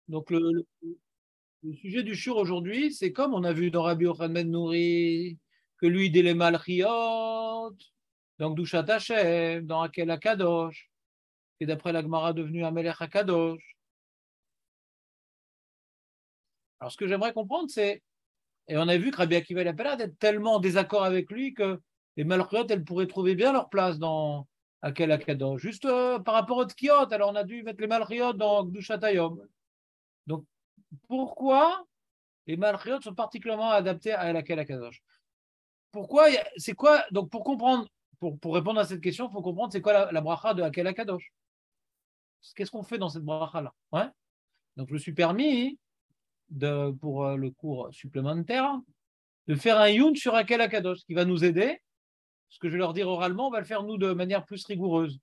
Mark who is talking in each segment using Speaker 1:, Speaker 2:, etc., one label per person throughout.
Speaker 1: Donc, le sujet du shur aujourd'hui, c'est comme on a vu dans Rabbi Yochanan ben Nouri, que lui, il est les Malchiot, donc Dushat Hashem, dans Akel HaKadosh, qui est d'après la Gemara devenu un Melech HaKadosh. Alors, ce que j'aimerais comprendre, c'est, et on a vu que Rabbi Akiva il a pas l'air d'être tellement en désaccord avec lui que les Malchiot, elles pourraient trouver bien leur place dans Akel HaKadosh. Juste par rapport aux Tkiot, alors on a dû mettre les Malchiot dans Dushat Hayom. Donc, pourquoi les Malchiot sont particulièrement adaptés à Akel HaKadosh? Pourquoi, c'est quoi, donc pour comprendre, pour répondre à cette question, il faut comprendre c'est quoi la bracha de Akel HaKadosh. Qu'est-ce qu'on fait dans cette bracha-là, ouais. Donc je me suis permis, pour le cours supplémentaire, de faire un youn sur Akel HaKadosh, qui va nous aider. Ce que je vais leur dire oralement, on va le faire nous de manière plus rigoureuse.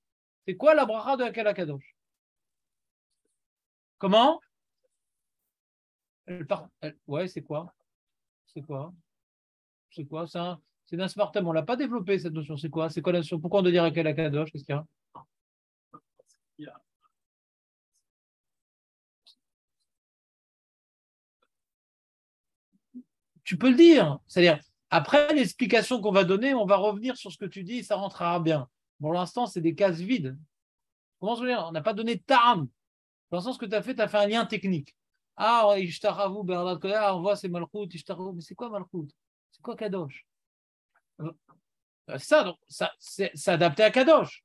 Speaker 1: C'est quoi la bracha de Akel HaKadosh? Comment? Ouais, c'est quoi? C'est quoi? C'est quoi? C'est un smartem. On ne l'a pas développé, cette notion. C'est quoi? C'est quoi la notion? Pourquoi on doit dire Akel HaKadosh? Qu'est-ce qu'il y a? Tu peux le dire. C'est-à-dire, après l'explication qu'on va donner, on va revenir sur ce que tu dis et ça rentrera bien. Pour l'instant, c'est des cases vides. Comment se dire? On n'a pas donné de tam. Dans le sens que tu as fait un lien technique. Ah, Ishtaravu, Bernard on voit c'est Malchut, Ishtaravu. Mais c'est quoi Malchut? C'est quoi Kadosh? Ça, donc, ça c'est adapté à Kadosh.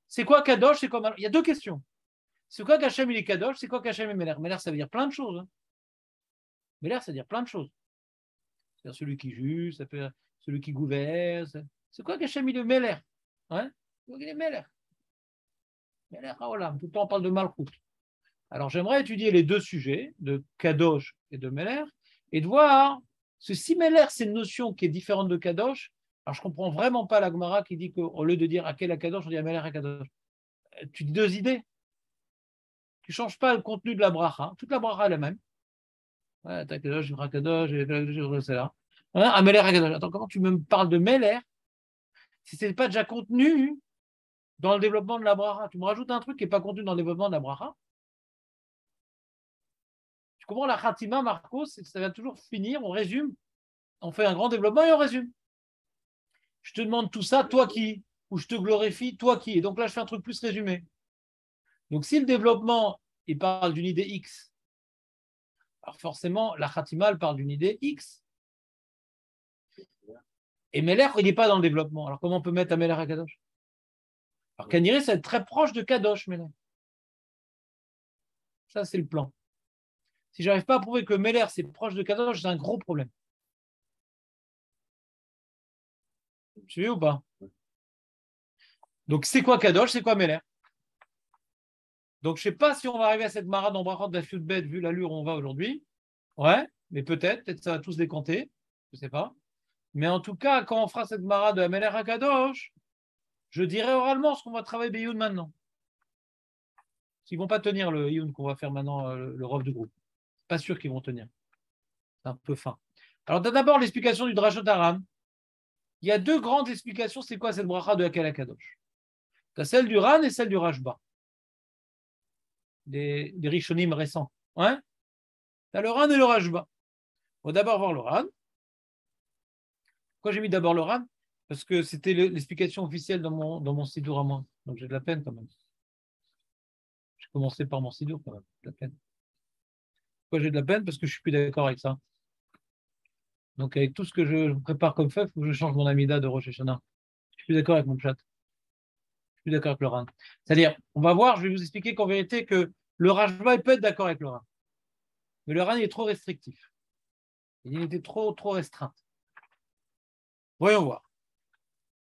Speaker 1: C'est quoi Kadosh? C'est quoi Il y a deux questions. C'est quoi qu'Hachem il est Kadosh? C'est quoi qu'Hachem est Meler? Meler, ça veut dire plein de choses. Hein. Meler, ça veut dire plein de choses. C'est-à-dire celui qui juge, ça peut dire celui qui gouverne. C'est quoi qu'Hachem il est Meler? Hein? Il est Meler. Meler Haolam. Tout le temps on parle de Malchut. Alors j'aimerais étudier les deux sujets, de Kadosh et de Meler, et de voir si Meler c'est une notion qui est différente de Kadosh. Alors je ne comprends vraiment pas la Gemara qui dit qu'au lieu de dire Akel Kadosh, on dit Meler Kadosh. Tu dis deux idées. Tu ne changes pas le contenu de la bracha. Hein. Toute la bracha est la même. Ouais, t'as Kadosh, Kadosh, c'est là. Hein, Meler Kadosh. Attends, comment tu me parles de Meler si ce n'est pas déjà contenu dans le développement de la bracha? Tu me rajoutes un truc qui n'est pas contenu dans le développement de la bracha. Tu comprends la Khatima, Marcos, ça va toujours finir, on résume, on fait un grand développement et on résume. Je te demande tout ça, toi qui? Ou je te glorifie, toi qui? Et donc là, je fais un truc plus résumé. Donc si le développement, il parle d'une idée X, alors forcément, la Khatima, elle parle d'une idée X. Et Meler, il n'est pas dans le développement. Alors comment on peut mettre à Meler à Kadosh? Alors Kaniré, ça va être très proche de Kadosh, Meler. Ça, c'est le plan. Si je n'arrive pas à prouver que Meler, c'est proche de Kadosh, c'est un gros problème. Tu veux ou pas? Donc, c'est quoi Kadosh? C'est quoi Meler? Donc, je ne sais pas si on va arriver à cette marade en brachot de la Fiutbet, vu l'allure où on va aujourd'hui. Ouais, mais peut-être ça va tous décanter. Je ne sais pas. Mais en tout cas, quand on fera cette marade de Meler à Kadosh, je dirai oralement ce qu'on va travailler Beyoun maintenant. Ils ne vont pas tenir le Youn qu'on va faire maintenant, le rof du groupe. Pas sûr qu'ils vont tenir. C'est un peu fin. Alors, d'abord, l'explication du Drashot Aram. Il y a deux grandes explications. C'est quoi cette bracha de Akel HaKadosh? Tu as celle du Ran et celle du Rashba. Des Rishonim récents. Ouais, tu as le Ran et le Rashba. On va d'abord voir le Ran. Pourquoi j'ai mis d'abord le Ran? Parce que c'était l'explication officielle dans mon sidour à moi. Donc j'ai de la peine quand même. J'ai commencé par mon sidour quand même. De la peine. Pourquoi j'ai de la peine? Parce que je ne suis plus d'accord avec ça. Donc avec tout ce que je prépare comme fait, il faut que je change mon amida de Rosh Hashanah. Je suis plus d'accord avec mon chat. Je suis plus d'accord avec le Ran. C'est-à-dire, on va voir, je vais vous expliquer qu'en vérité, que le Rashba, il peut être d'accord avec le Ran. Mais le Ran, il est trop restrictif. Il était trop restreint. Voyons voir.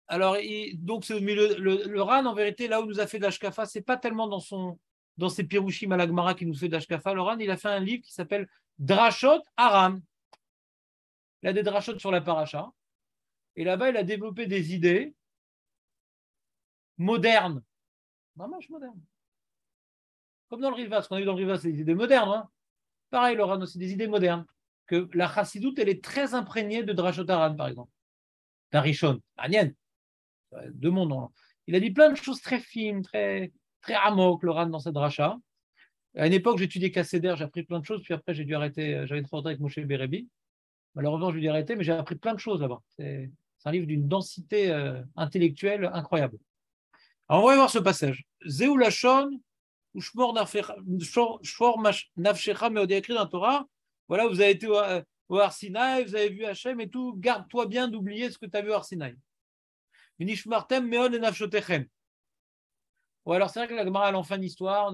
Speaker 1: Alors, donc, le Ran, en vérité, là où il nous a fait de l'Ashkafa, ce n'est pas tellement dans ses Pirushim à l'Agmara qui nous fait de l'Ashkafa. Le Ran, il a fait un livre qui s'appelle Drashot Aram. Il a des drashot sur la paracha. Et là-bas, il a développé des idées modernes. Vraiment modernes. Comme dans le Riva. Ce qu'on a vu dans le Riva, c'est des idées modernes. Hein. Pareil, le Ran aussi, des idées modernes. Que la Chassidoute, elle est très imprégnée de Drashot Aram, par exemple. D'Arishon. Agnès. Deux mondes. Il a dit plein de choses très fines, très amok, le Ran, dans cette dracha. À une époque, j'étudiais Kasséder, j'ai appris plein de choses, puis après, j'ai dû arrêter. J'avais une rencontre avec Moshe Bérébi. Malheureusement, je lui ai arrêté, mais j'ai appris plein de choses là-bas. C'est un livre d'une densité intellectuelle incroyable. Alors, on va voir ce passage. Zéou Lachon, ou Shmor Nafshecha Meod, écrit dans la Torah. Voilà, vous avez été au Har Sinaï, vous avez vu Hachem et tout. Garde-toi bien d'oublier ce que tu as vu au Har Sinaï. Nishmartem Meod et Nafshotechem. Ou alors, c'est vrai que la Gemara, à l'enfin d'histoire,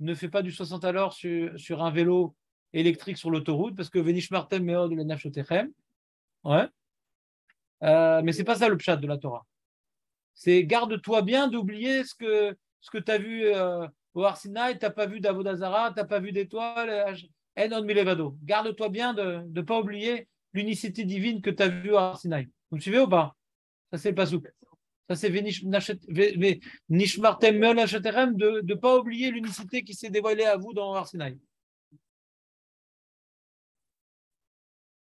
Speaker 1: ne fait pas du 60 à l'heure sur un vélo électrique sur l'autoroute, parce que Venishmartem Meod et Nafshotechem. Ouais. Mais c'est pas ça le pshat de la Torah. C'est garde-toi bien d'oublier ce que tu as vu au Har Sinaï, tu n'as pas vu d'Avodazara, tu n'as pas vu d'étoiles, Enon Milevado. Garde-toi bien de ne pas oublier l'unicité divine que tu as vue au Har Sinaï. Vous me suivez ou pas? Ça, c'est le pasouk. Ça, c'est Nishmartem Meol Hachaterem, de ne pas oublier l'unicité qui s'est dévoilée à vous dans Har Sinaï.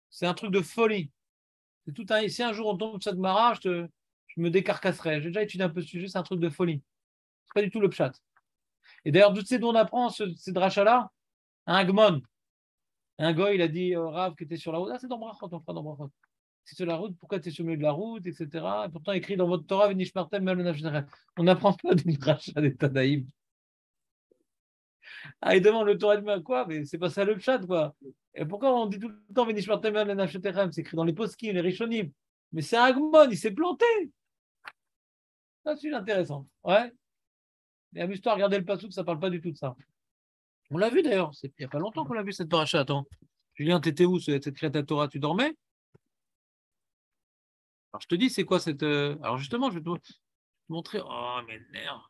Speaker 1: C'est un truc de folie. C'est tout un. Si un jour on tombe sur cette mara, je me décarcasserai. J'ai déjà étudié un peu ce sujet, c'est un truc de folie. C'est pas du tout le pshat. Et d'ailleurs, tu sais d'où on apprend ces drachas-là? Un gmon. Un gars, il a dit au Rav qui était sur la route, ah, c'est dans Brachot, on fera dans Brachot. C'est sur la route, pourquoi tu es sur le milieu de la route, etc. Et pourtant, écrit dans votre Torah, Venishmartem Melon. On n'apprend pas d'une dracha des Tanaïm. Ah, il demande le Torah de quoi? Mais c'est pas ça le pshat, quoi. Et pourquoi on dit tout le temps Venishmartem Melon? C'est écrit dans les poskim, les Rishonim. Mais c'est un gmon, il s'est planté. Ça, c'est intéressant. Ouais. Mais amuse-toi à regarder le pasouk, ça parle pas du tout de ça. On l'a vu d'ailleurs, il n'y a pas longtemps qu'on l'a vu cette paracha. Attends, Julien, t'étais où cette Kriyat Torah? Tu dormais? Alors je te dis, c'est quoi cette. Alors justement, je vais te montrer. Oh, mes nerfs.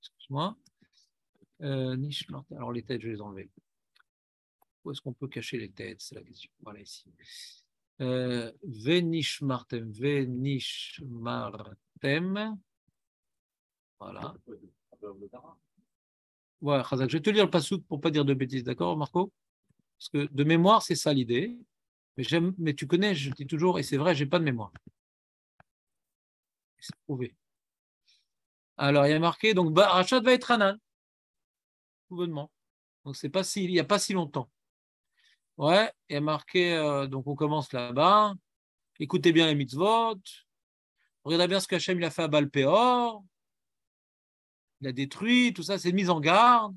Speaker 1: Excuse-moi. Nishmart. Alors les têtes, je vais les enlever. Où est-ce qu'on peut cacher les têtes? C'est la question. Voilà ici. Venishmartem. Venishmartem. Voilà. Ouais, Khazak. Je vais te lire le pasouk pour ne pas dire de bêtises, d'accord, Marco? Parce que de mémoire, c'est ça l'idée. Mais tu connais, je dis toujours, et c'est vrai, j'ai pas de mémoire. C'est prouvé. Alors, il y a marqué, donc, Rachat va être Hanan. Tout bonnement. Donc, c'est pas si, il n'y a pas si longtemps. Ouais, il y a marqué, donc on commence là-bas. Écoutez bien les mitzvot. Regardez bien ce qu'Hachem il a fait à Baal-Péor. Il a détruit, tout ça, c'est mise en garde.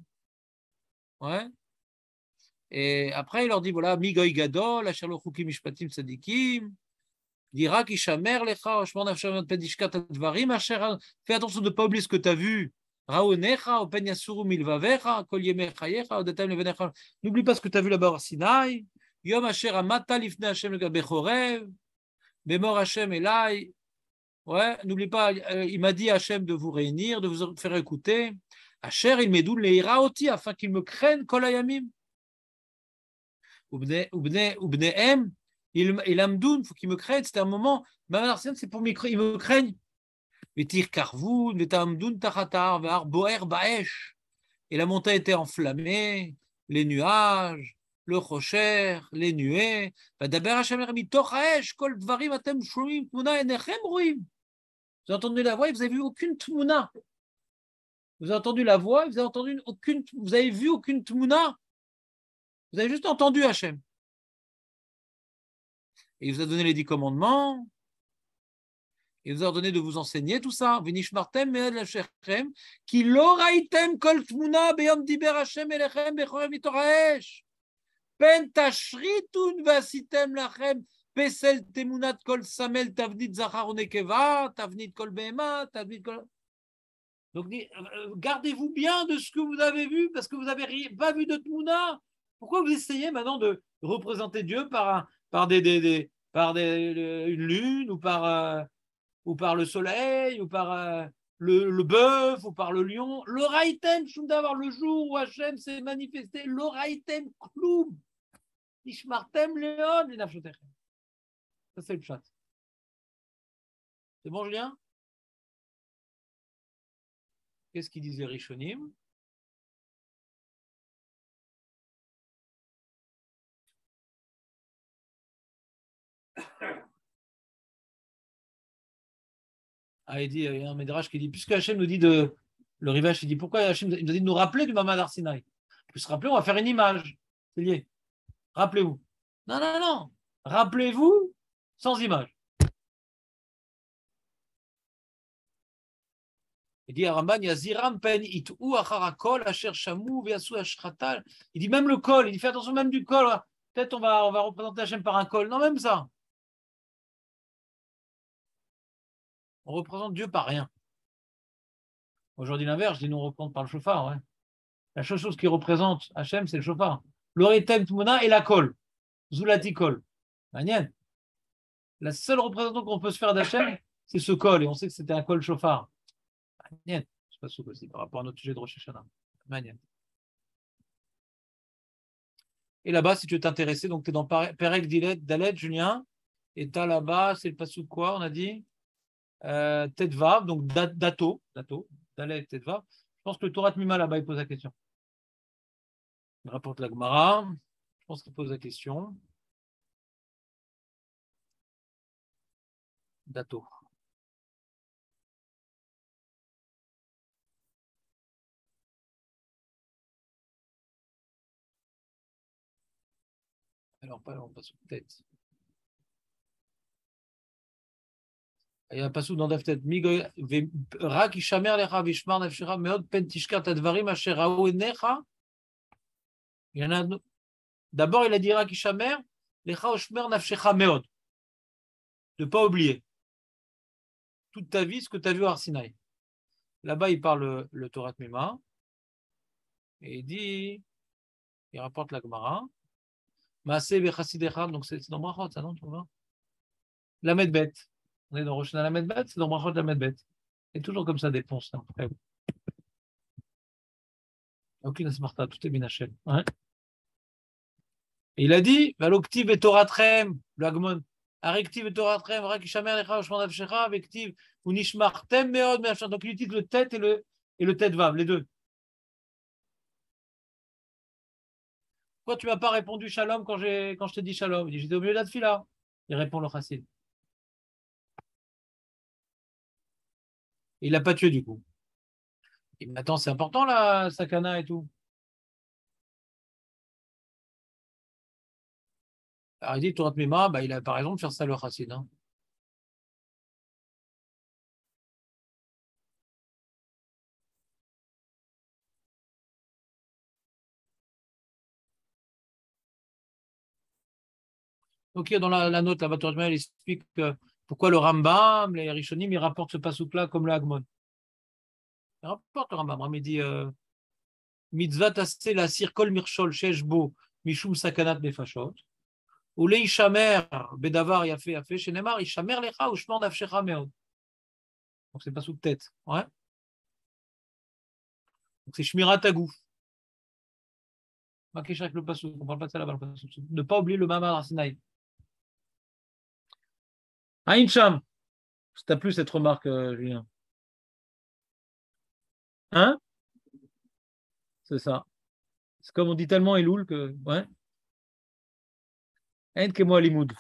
Speaker 1: Ouais. Et après, il leur dit, voilà, Migoy Gadol, Asher lo chukim mishpatim tzadikim. Dira kishamer lecha, oshmor nafshem pedishkat advarim, Asher. Fais attention de ne pas oublier ce que tu as vu. N'oublie pas ce que tu as vu là-bas au Sinaï. Yom Asher Amata Lifne Hashem Bechorev. Bemor Hashem Elai. Ouais, n'oublie pas, il m'a dit Hashem de vous réunir, de vous faire écouter. Asher il medoun leira oti, afin qu'ils me craignent kol hayamim. Ubnehem, il amdoun, il faut qu'ils me craignent. C'était un moment, c'est pour qu'ils me craignent. Et la montagne était enflammée, les nuages, le rocher, les nuées. Vous avez entendu la voix et vous n'avez vu aucune tmouna. Vous avez entendu la voix, vous avez vu aucune tmouna. Vous avez juste entendu Hachem. Et il vous a donné les 10 commandements. Il vous a ordonné de vous enseigner tout ça. Venishmartem me'ed lashechem, ki lo ra'item kol tmuna beyom diber Hashem elechem bechorev mitorah haesh. Pen tashritun vasitem lachem pesel temunat kol samel tavnit zachar nekeva, tavnit kol behema, tavnit kol... Donc, gardez-vous bien de ce que vous avez vu, parce que vous n'avez pas vu de tmuna. Pourquoi vous essayez maintenant de représenter Dieu par une lune ou par le soleil, ou par le bœuf, ou par le lion? L'oraïtem, d'avoir le jour où Hachem s'est manifesté, l'oraïtem kloum, ishmartem leon, les nafshotechem. Ça, c'est le chat. C'est bon, Julien? Qu'est-ce qu'il disait Rishonim? Ah, il dit, il y a un Midrash qui dit, puisque Hachem nous dit le Rivash, il dit, pourquoi Hachem nous a dit de nous rappeler du Mamad Arsinaï? Puis se rappeler, on va faire une image. C'est lié. Rappelez-vous. Non, non, non. Rappelez-vous sans image. Il dit à Ramban, il y a Ziram pen it'u acharakol asher shamu ve'asu ashratal. Il dit même le col, il dit fais attention même du col. Peut-être on va représenter Hachem par un col. Non, même ça. On représente Dieu par rien. Aujourd'hui, l'inverse, je dis nous on représente par le chauffard. Ouais. La seule chose qui représente Hachem, c'est le chauffard. L'oretem tmuna et la colle. Zulati kol. Manienne. La seule représentation qu'on peut se faire d'Hachem, c'est ce col. Et on sait que c'était un col chauffard. Manienne. Je sais pas ce que c'est par rapport à notre sujet de Rosh Hashanah. Manienne. Et là-bas, si tu veux t'intéresser, donc tu es dans Perek Dalet, Julien, et tu as là-bas, c'est le passou de quoi, on a dit Tetvav, donc Dato, Dalet, Tetvav. Je pense que le Torah Mima, là-bas, il pose la question. Il rapporte la Gemara, je pense qu'il pose la question. Dato. Alors, on passe sous tête. Il y a un passou dans Daftet. Rak Ishamer Lecha Vishmar Nafshira Meod Pen Tishkat Advarim Asher Raou Enecha. Il y en a. D'abord, il a dit Rak Ishamer Lecha Oshmer Nafshecha Meod. De ne pas oublier toute ta vie ce que tu as vu à Arsinaï. Là-bas, il parle le Torah Mima. Et il dit, il rapporte la Gemara. Maaseh Bechassidecha, donc c'est dans Brachot, ça non, tu vois? La Medbet. On est dans Rosh Hashanah la Medbet, c'est dans Brachot la Medbet. Et toujours comme ça, des ponces. Aucune asmarta, tout est binachel. Ouais. Et il a dit, Valoktiv et Toratrem, le Hagmon. Arektiv et Toratrem, Rakishamer Lecha, Oshman Avshecha, Vektiv, Unishmartem Meod, Meachar. Donc il utilise le tête et le tête vav, les deux. Pourquoi tu ne m'as pas répondu shalom quand je t'ai dit shalom? Il dit, j'étais au milieu de la tefila. Il répond le chassid. Il l'a pas tué du coup. Il dit, attends, c'est important la sakana et tout. Alors il dit, Torah Mima, bah, il n'a pas raison de faire ça le chassid. Hein. Ok, dans la note, la Torah Mima, il explique pourquoi le Rambam, les Rishonim, ils rapportent ce pasouk-là comme le Hagmon. Il rapporte le Rambam. Il dit, mitzvah tassé la sirkol mirshol sheshbo mishum sakanat befashot. Ou le ishamer bedavar yafé yafé shenemar ishamer lecha ou shmor nafshecha meod. Donc c'est pas sous tête. Ouais. Donc c'est shmirat agou. Makesh avec le pasouk. On parle pas de ça là-bas. Ne pas oublier le Mamad Arsinaï. Aïn Cham. Ça t'a plu cette remarque, Julien? Hein? C'est ça. C'est comme on dit tellement Eloul que. Ouais. Aïn Kemo Alimoud.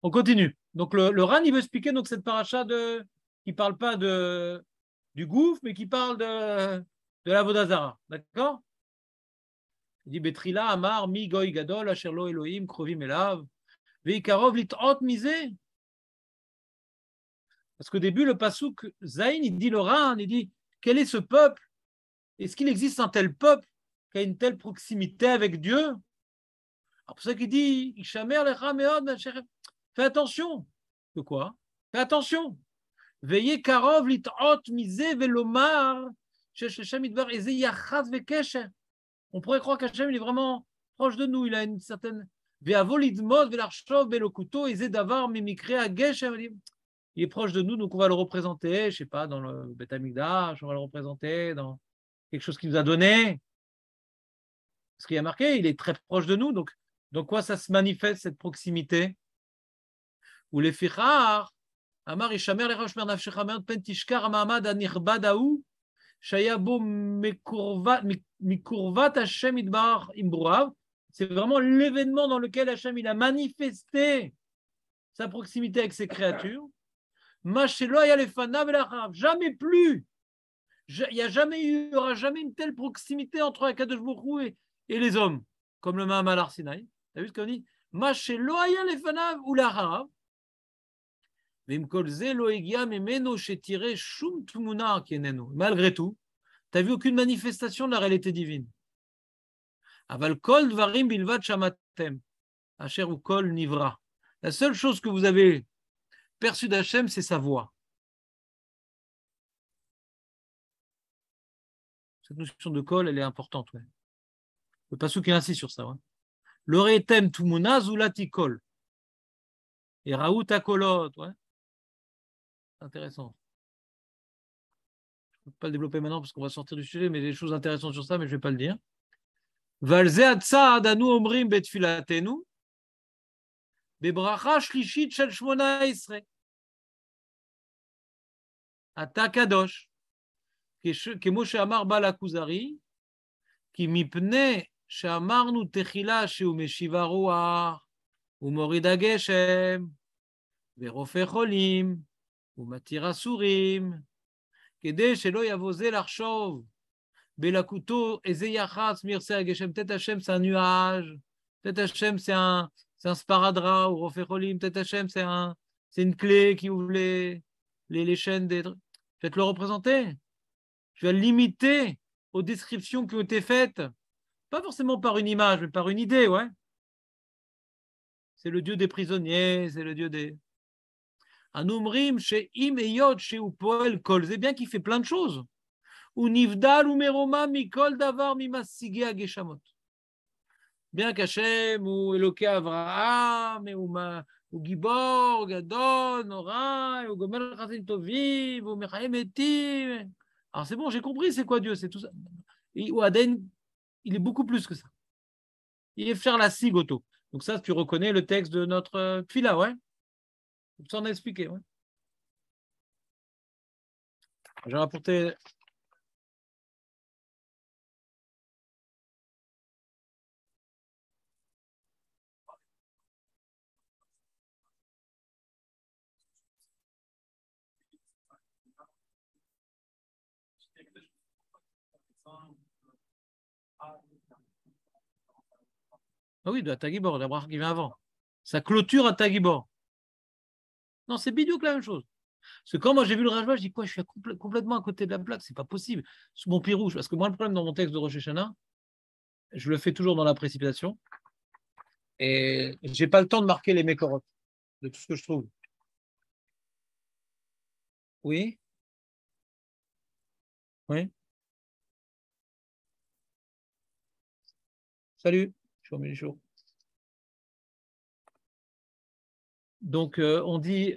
Speaker 1: On continue. Donc le Ran, il veut expliquer donc, cette paracha qui ne parle pas du gouffre, mais qui parle de la Vodazara. D'accord? Il dit Betrila, Amar, Mi Goy Gadol, Asherlo Elohim, Krovim Elav, Veikarov Lit'ot Misé. Parce qu'au début, le Passouk Zain, il dit le Ran, il dit quel est ce peuple? Est-ce qu'il existe un tel peuple qui a une telle proximité avec Dieu? Alors pour ça qu'il dit Ishamer Lecha Meod, fais attention. De quoi? Fais attention. Veillez Karov Lit'ot Misé Velomar. On pourrait croire qu'Hachem il est vraiment proche de nous. Il a une certaine. Il est proche de nous, donc on va le représenter, je ne sais pas, dans le Beth Amikdash, on va le représenter dans quelque chose qu'il nous a donné. Ce qui a marqué, il est très proche de nous. Donc quoi ça se manifeste, cette proximité? Ou les fichar, Amar Ishamer Lecha Nafshecha Meod Pen Tishkar Ma'amad Anirbadaou. C'est vraiment l'événement dans lequel Hachem il a manifesté sa proximité avec ses créatures. Jamais plus Il n'y aura jamais une telle proximité entre Akadosh Baruch Hu et les hommes, comme le Mahamar Har Sinaï. Tu as vu ce qu'on dit? Malgré tout, tu n'as vu aucune manifestation de la réalité divine. Aval kol dvarim bilvad shamatem, asher ou kol nivra. La seule chose que vous avez perçue d'Hachem, c'est sa voix. Cette notion de kol, elle est importante. Ouais. Le pasuk est insiste sur ça. Ouais. L'oretem tumuna zulati kol. Et raout akolot. Ouais. C'est intéressant. Je ne peux pas le développer maintenant parce qu'on va sortir du sujet, mais il y a des choses intéressantes sur ça, mais je ne vais pas le dire. Valze atzad anu omrim betfilatenu. Bebracha shlishit shel shmona esrei. Ata kadosh. כמו שאמר בעל הכוזרי, כי מפני שאמרנו תחילה שהוא משיב הרוח, ומוריד הגשם, ורופא חולים, ומתיר אסורים, כדי שלא יבוא זה לחשוב בלקוטו איזה יחס מרצה הגשם, תת השם c'est un nuage, תת השם c'est un sparadrap, ou רופא חולים, תת השם c'est une clé qui ouvre les chaînes des... Je vais te le représenter. Tu vas limiter aux descriptions qui ont été faites, pas forcément par une image, mais par une idée, ouais. C'est le Dieu des prisonniers, c'est le Dieu des... Anumrim chez Im et Yod chez Upoel Kol, c'est bien qu'il fait plein de choses. Ou Nivdal ou Meroma Mikol Davar Mimassigé Ageshamot. Bien qu'Hachem ou Eloké Avraham, ou Gibor, Gadon, Orai, ou Gomel Chazin Tovim, ou Mechaim Etim. Alors c'est bon, j'ai compris c'est quoi Dieu, c'est tout ça. Et Aden, il est beaucoup plus que ça. Il est faire la sigoto. Donc ça, tu reconnais le texte de notre fila, ouais. Ça on a expliqué, ouais. J'ai rapporté. Ah oui, de Tagibor, la bracha qui vient avant. Ça clôture à Tagibor. Non, c'est bidiouk la même chose. Parce que quand moi j'ai vu le Rajba, je dis quoi, je suis complètement à côté de la plaque, c'est pas possible. Sous mon pirouge, parce que moi le problème dans mon texte de Rosh Hashanah, je le fais toujours dans la précipitation, et j'ai pas le temps de marquer les mécorotes de tout ce que je trouve. Oui. Oui. Salut, je suis au milieu chaud. Donc, on dit,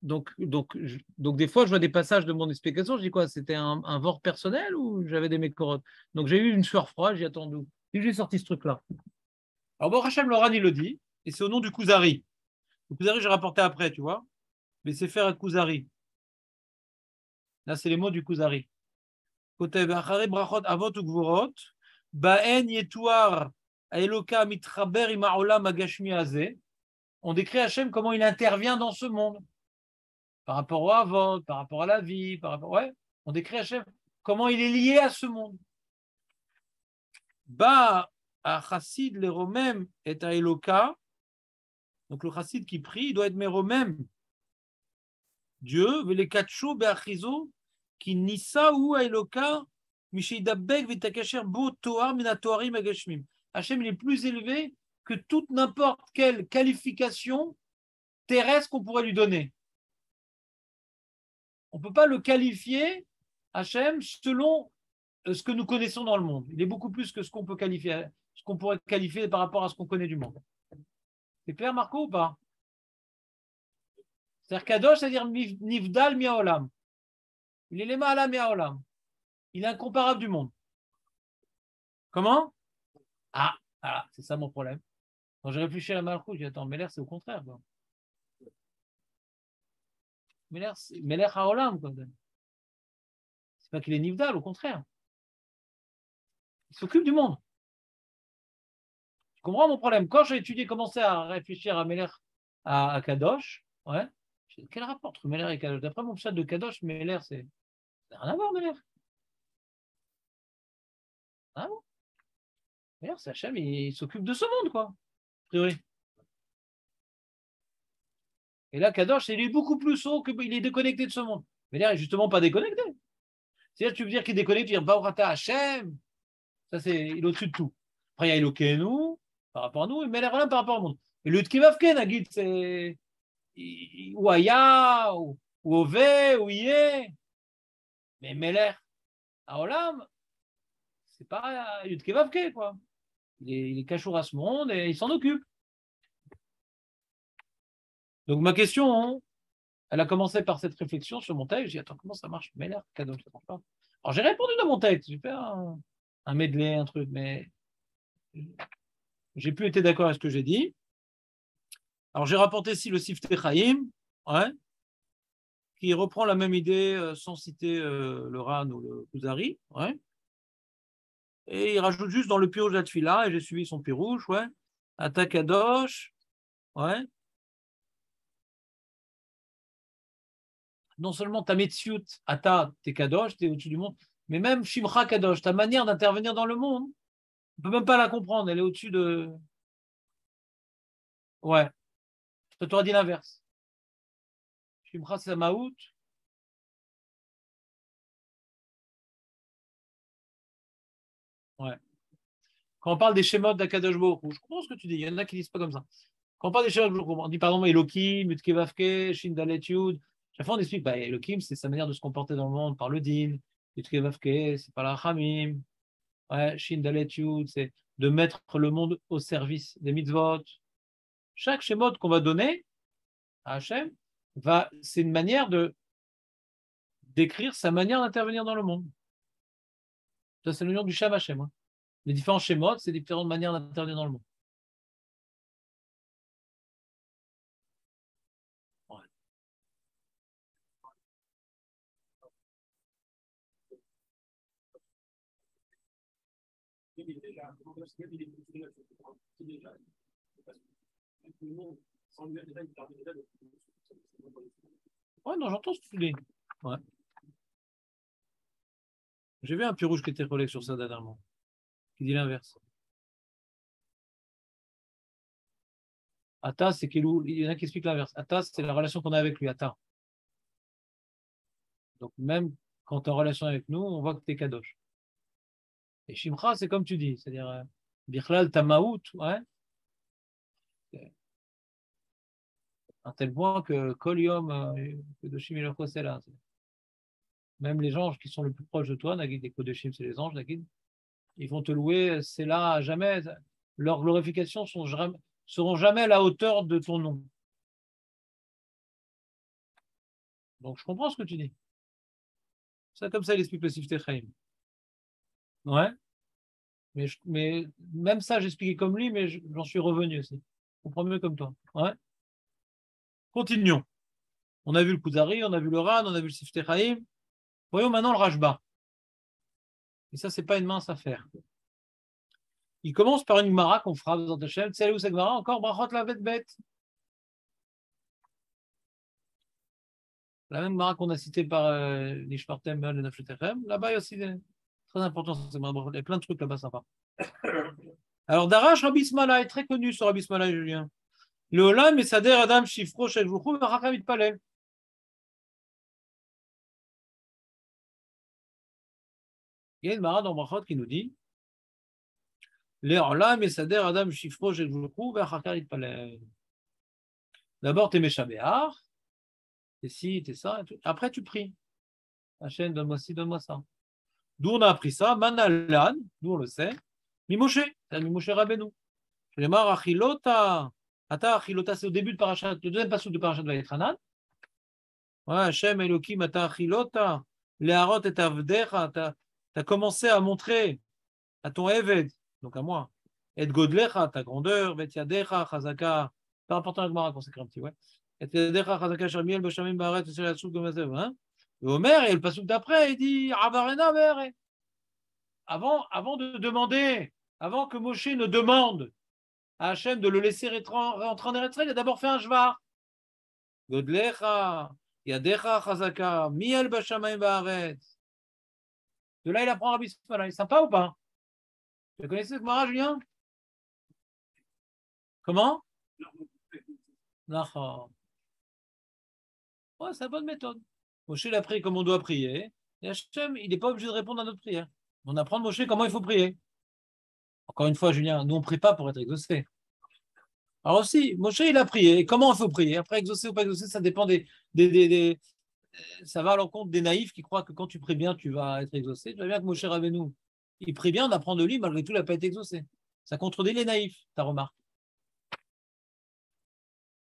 Speaker 1: donc, des fois, je vois des passages de mon explication, je dis quoi, c'était un vort personnel ou j'avais des mécorotes? Donc, j'ai eu une sueur froide, j'ai attendu. Et j'ai sorti ce truc-là. Alors, bon, Hachem Loran, il le dit, et c'est au nom du Kuzari. Le Kuzari, j'ai rapporté après, tu vois, mais c'est faire un Kuzari. Là, c'est les mots du Kuzari. Kotev, Achare Brachot Avot Ugvorot, Baen Yetuar, Aeloka Mitraber Imaolam Agashmi Azeh. On décrit Hachem comment il intervient dans ce monde. Par rapport au Havot, par rapport à la vie, par rapport. Ouais, on décrit Hachem comment il est lié à ce monde. Ba à Chassid les Romem et à Eloka. Donc le Chassid qui prie, il doit être Meromem. Dieu, les Katsho Beachizo, qui nissa ou à Eloka, Mishidabek Vitakacher Bo Toar Minatoarim Agashmim. Hachem, il est plus élevé que toute n'importe quelle qualification terrestre qu'on pourrait lui donner. On ne peut pas le qualifier, Hachem, selon ce que nous connaissons dans le monde. Il est beaucoup plus que ce qu'on peut qualifier, ce qu'on pourrait qualifier par rapport à ce qu'on connaît du monde. C'est clair, Marco, ou pas? C'est-à-dire Kadosh, c'est-à-dire Nivdal Miaolam. Il est l'Ema'ala Miaolam. Il est incomparable du monde. Comment? Ah, voilà, c'est ça mon problème. Quand j'ai réfléchi à la Malchut, j'ai dit, attends, Meler, c'est au contraire. Quoi. Meler Haolam, quoi. C'est pas qu'il est Nivdal, au contraire. Il s'occupe du monde. Tu comprends mon problème? Quand j'ai étudié, commencé à réfléchir à Meler, à Kadosh, ouais, quel rapport entre Meler et Kadosh? D'après mon chat de Kadosh, Meler, c'est Rien à voir, Méler. Ah bon? D'ailleurs, c'est Hachem, il s'occupe de ce monde, quoi, a priori. Et là, Kadosh, il est beaucoup plus haut qu'il est déconnecté de ce monde. Mais là, il n'est justement pas déconnecté. C'est-à-dire, tu veux dire qu'il est déconnecté, tu veux dire, Baorata Hachem, ça, c'est, il est au-dessus de tout. Après, il y a Elokeinu, par rapport à nous, mais l'air par rapport au monde. Et le Tkevavke, Nagid, c'est ou Aya, ou Ove, ou Ié. Mais Meler, à Olam, c'est pas Yutkevavke, quoi. Il est cachour à ce monde et il s'en occupe. Donc, ma question, hein, elle a commencé par cette réflexion sur mon texte. J'ai dit, attends, comment ça marche? Meler, cadeau, ça marche pas. Alors, j'ai répondu dans mon texte. J'ai fait un medley, un truc, mais j'ai plus été d'accord avec ce que j'ai dit. Alors, j'ai rapporté ici le Siftei Chaim, ouais, qui reprend la même idée sans citer le Ran ou le Kuzari. Ouais. Et il rajoute juste dans le pirouge de la Tfila, et j'ai suivi son pirouge, ouais. Ata Kadosh, ouais. Non seulement ta Metziut, Ata, t'es Kadosh, t'es au-dessus du monde, mais même Shimcha Kadosh, ta manière d'intervenir dans le monde, on ne peut même pas la comprendre, elle est au-dessus de. Ouais, je t'aurais dit l'inverse. Shimcha, c'est Maout. Ouais. Quand on parle des schémas d'Akadosh Baruch Hu, je comprends ce que tu dis, il y en a qui disent pas comme ça. Quand on parle des schémas, on dit par exemple Elohim, Utkevavke, Shindalet Yud. Chaque fois on explique, bah, Elohim, c'est sa manière de se comporter dans le monde par le din. Utkevavke, c'est par la Hamim. Ouais, Shindalet Yud, c'est de mettre le monde au service des mitzvot. Chaque schéma qu'on va donner à Hachem, c'est une manière de décrire sa manière d'intervenir dans le monde. Ça, c'est le nom du Shem Hachem. Hein. Les différents schémas, c'est différentes manières d'intervenir dans le monde. Ouais. Ouais, non, j'entends ce que tu dis. Ouais. J'ai vu un pirouge qui était collé sur ça dernièrement, qui dit l'inverse. Ata, c'est Kelou. Il y en a qui expliquent l'inverse. Ata, c'est la relation qu'on a avec lui. Ata. Donc, même quand tu es en relation avec nous, on voit que tu es Kadosh. Et Shimcha, c'est comme tu dis, c'est-à-dire, Bichlal Tamaout, ouais, à tel point que Kol Yom, Kedoshim et c'est là. Même les anges qui sont le plus proches de toi, Nagid et Kodoshim, c'est les anges, Nagid, ils vont te louer, c'est là à jamais. Leurs glorifications seront jamais à la hauteur de ton nom. Donc, je comprends ce que tu dis. Ça, comme ça, il explique le Siftei Chaim. Ouais. Mais même ça, j'expliquais comme lui, mais j'en suis revenu aussi. Je comprends mieux comme toi. Ouais. Continuons. On a vu le Kuzari, on a vu le Ran, on a vu le Siftei Chaim. Voyons maintenant le Rashba. Et ça, c'est pas une mince affaire. Il commence par une Gemara qu'on fera dans Hachem. Tu sais où cette Gemara encore? Brachot la bête. La même Gemara qu'on a citée par Nishmartem, le Nafshetechem. Là-bas, il y a aussi très important. Il y a plein de trucs là-bas sympas. Alors, Darash Rabbi Ismaïla est très connu sur Rabbi Ismaïla, Julien. Le Olam et Sader Adam Shifro Shel Vouchou Vachakavit Palel. Il y a une Mara dans Brachot qui nous dit L'Olam et Sader Adam Shifro Shel Vouchou Vachakavit Palel. D'abord, t'es Méchabéar, t'es ci, t'es ça. Après, tu pries. Hachem, donne-moi ci, donne-moi ça. D'où on a appris ça Manalan, d'où on le sait. Mimoshe, c'est Mimoshe Rabbeinu. Je l'ai marre Achilota. Ata Achilota, c'est au début de Parashat, le deuxième passage de Parashat Vayetranan. Ouais, Hachem Elohim Ata Achilota. Leharot et Avdecha, t'as commencé à montrer à ton Eved, donc à moi, et Godlecha, ta grandeur, Vetiadecha, Chazaka, pas important avec Mara consacré un petit, ouais. Et Vetiadecha, Chazaka, Shermiel, Beshamim, Baret, c'est la soupe de Mazev, hein. Et Omer, et le passage d'après, il dit Avarena, Vere. Avant de demander, avant que Moshe ne demande à Hachem de le laisser rentrer en Eretz Israël, il a d'abord fait un Jvar. Godlecha, Yadecha, Chazaka, Miel, Beshamim, Baret. De là, il apprend Rabbi Smala. Il est sympa ou pas? Tu connaissez ce Gemara, Julien? Comment? D'accord. Ouais, c'est la bonne méthode. Moshe l'a prié comme on doit prier. Et Hachem, il n'est pas obligé de répondre à notre prière. On apprend de Moshe comment il faut prier. Encore une fois, Julien, nous on ne prie pas pour être exaucé. Alors aussi, Moshe, il a prié. Comment il faut prier? Après, exaucé ou pas exaucé, ça dépend des- ça va à l'encontre des naïfs qui croient que quand tu pries bien, tu vas être exaucé. Tu vois bien que Moshe Rabbeinu, il prie bien, on apprend de lui, malgré tout, il n'a pas été exaucé. Ça contredit les naïfs, ta remarque.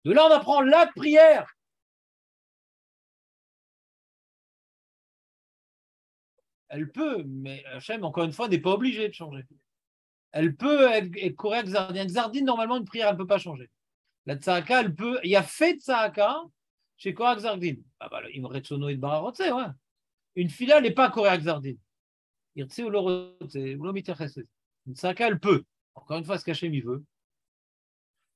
Speaker 1: De là, on apprend la prière. Elle peut, mais Hachem, encore une fois, n'est pas obligé de changer. Elle peut être correcte, Xardine. Xardine, normalement, une prière, elle ne peut pas changer. La tzahaka, elle peut. Il y a fait tzahaka chez Korach Xardine. Ah bah, il me retsono et bararotse, ouais. Une fila, elle n'est pas Korach Xardine. Irtse ou l'orotse, ou l'omiterchese. Une tzahaka, elle peut. Encore une fois, ce qu'Hachem, il veut.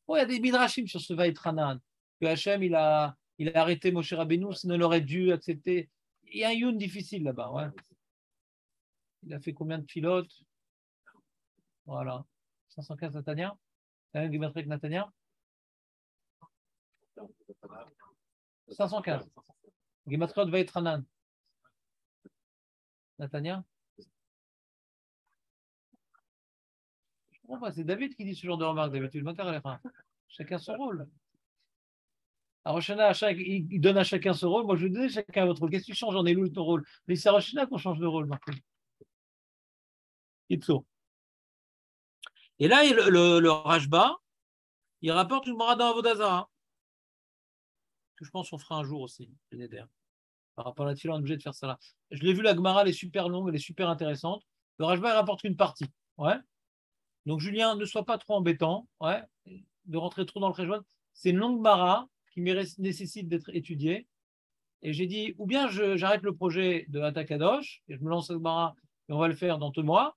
Speaker 1: Oh, il y a des midrashim sur ce Vaïtranan. Que Hachem, il a arrêté Moshe Rabbeinu, sinon il aurait dû accepter. Il y a un youn difficile là-bas, ouais. Il a fait combien de pilotes? Voilà. 515 Natania. C'est un Gematria Natania. 515. Gematria va être Hanan. Natania. C'est David qui dit ce genre de remarques d'habitude. Chacun son rôle. À Roshana, il donne à chacun son rôle. Moi, je vous dis chacun votre rôle. Qu'est-ce que tu changes en élu ton rôle? Mais c'est à Roshana qu'on change de rôle, Marco. Ipso. Et là, le Rajba, il rapporte une Morada Avodazara. Que je pense qu'on fera un jour aussi, le Neder. Par rapport à la Tfila, on est obligé de faire ça là. Je l'ai vu, la Gemara, elle est super longue, elle est super intéressante. Le Rajba, il rapporte qu'une partie. Ouais. Donc, Julien, ne sois pas trop embêtant, ouais, de rentrer trop dans le Rajba. C'est une longue Gemara qui nécessite d'être étudiée. Et j'ai dit, ou bien j'arrête le projet de Atakadosh, et je me lance cette Gemara, et on va le faire dans 2 mois,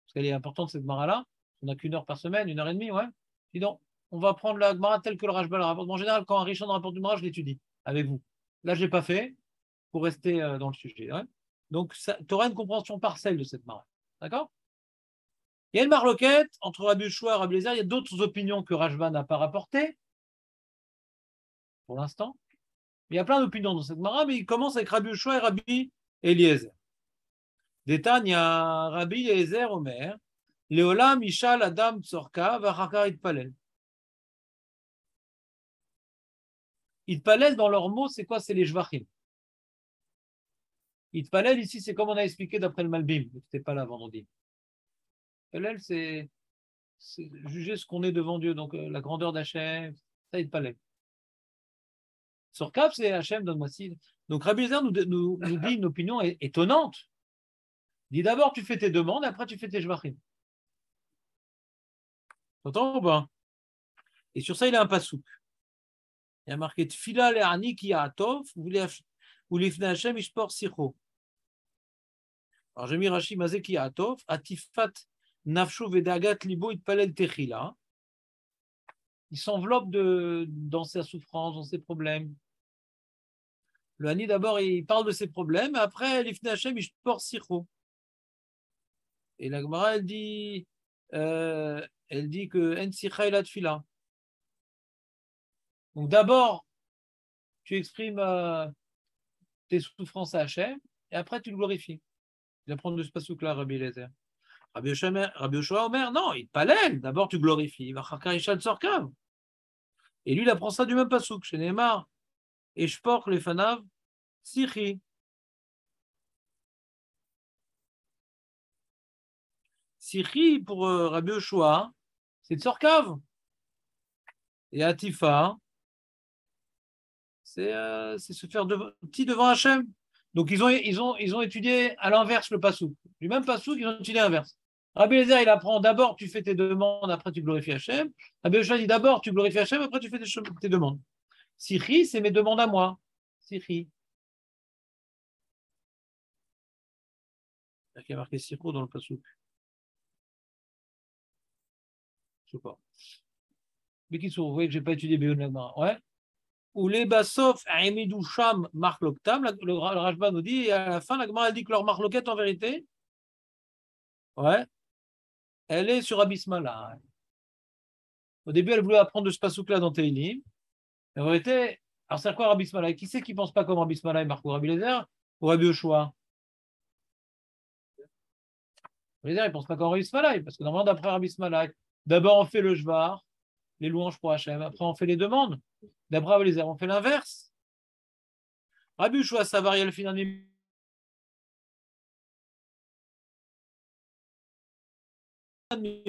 Speaker 1: parce qu'elle est importante cette Gemara-là. On n'a qu'1 heure par semaine, 1 heure et demie, ouais. Dis donc, on va prendre la Gemara telle que le Rajba la rapporte. En général, quand un Rishon rapporte une Gemara, je l'étudie avec vous. Là, je n'ai pas fait pour rester dans le sujet. Ouais. Donc, tu auras une compréhension partielle de cette Gemara. D'accord? Il y a une marloquette entre Rabbi Yoshua et Rabbi Eliezer. Il y a d'autres opinions que Rajba n'a pas rapportées, pour l'instant. Il y a plein d'opinions dans cette Gemara, mais il commence avec Rabbi Yoshua et Rabbi Eliezer. Détagne, il y a Rabbi Eliezer Omer, Leolam Ishal Adam Tzorka Vachakar Itpalel. Itpalel, dans leurs mots, c'est quoi? C'est les Jvachim. Itpalel, ici, c'est comme on a expliqué d'après le Malbim. Tu n'étais pas là vendredi. Itpalel, c'est juger ce qu'on est devant Dieu, donc la grandeur d'Hachem, ça Itpalel. Tzorka, c'est Hachem, donne-moi ci. Donc Rabbi Eliezer nous dit une opinion étonnante. Il dit d'abord, tu fais tes demandes, après, tu fais tes Jvachim. T'entends ou pas? Et sur ça, il a un pasouk. Il y a marqué Tfila le'ani ki ya'atov ou lifnei Hashem ishpor sicho. Alors j'ai mis Rashi mazé ki ya'atov atifat nafshu vedagat libo itpalel techila. Il s'enveloppe dans sa souffrance, dans ses problèmes. Le Hani d'abord il parle de ses problèmes, et après lifnei Hashem ishpor sicho. Et la Gemara elle dit que en sicha ela tfila. Donc d'abord tu exprimes tes souffrances à Hachem, et après tu le glorifies. Il va prendre de ce pasouk-là, Rabbi Eliezer. Rabbi Yoshua Omer, non, il palèle. D'abord, tu glorifies. Et lui, il apprend ça du même pasouk. Chez Neymar, et je porte les fanav, sichi. Sichi, pour Rabbi Yoshua, c'est Tzorkav. Et Atifa, c'est se faire petit devant Hachem. Donc, ils ont étudié à l'inverse le pasouk. Du même pasouk, ils ont étudié l'inverse. Rabbi Eliezer, il apprend d'abord, tu fais tes demandes, après tu glorifies Hachem. Rabbi Yoshua dit d'abord, tu glorifies Hachem, après tu fais tes demandes. Sichi, c'est mes demandes à moi. Sichi. Il y a marqué Sicho dans le pasouk. Je sais pas. Mais qui sont, vous voyez que je n'ai pas étudié Béon Lagmara. Ouais. Ou les Bassof, Aimidou Sham, Marc Loktam, le Rajba nous dit, et à la fin, la Gemara dit que leur Marc Loket, en vérité, ouais, elle est sur Abismala. Au début, elle voulait apprendre de ce pasouk-là dans Teilim. Mais en vérité, alors c'est quoi Rabbi Ismaël? Qui c'est qui ne pense pas comme Rabbi Ismaël, Marco? Rabbi Lézer ou Rabbi Yoshua? Rabbi Lézer, il ne pense pas comme Rabbi Ismaël, parce que normalement, d'après Rabbi Ismaël, d'abord on fait le Jvar, les louanges pour Hachem, après on fait les demandes. D'après Rabbi Lézer, on fait l'inverse. Rabbi Yoshua, ça varie le final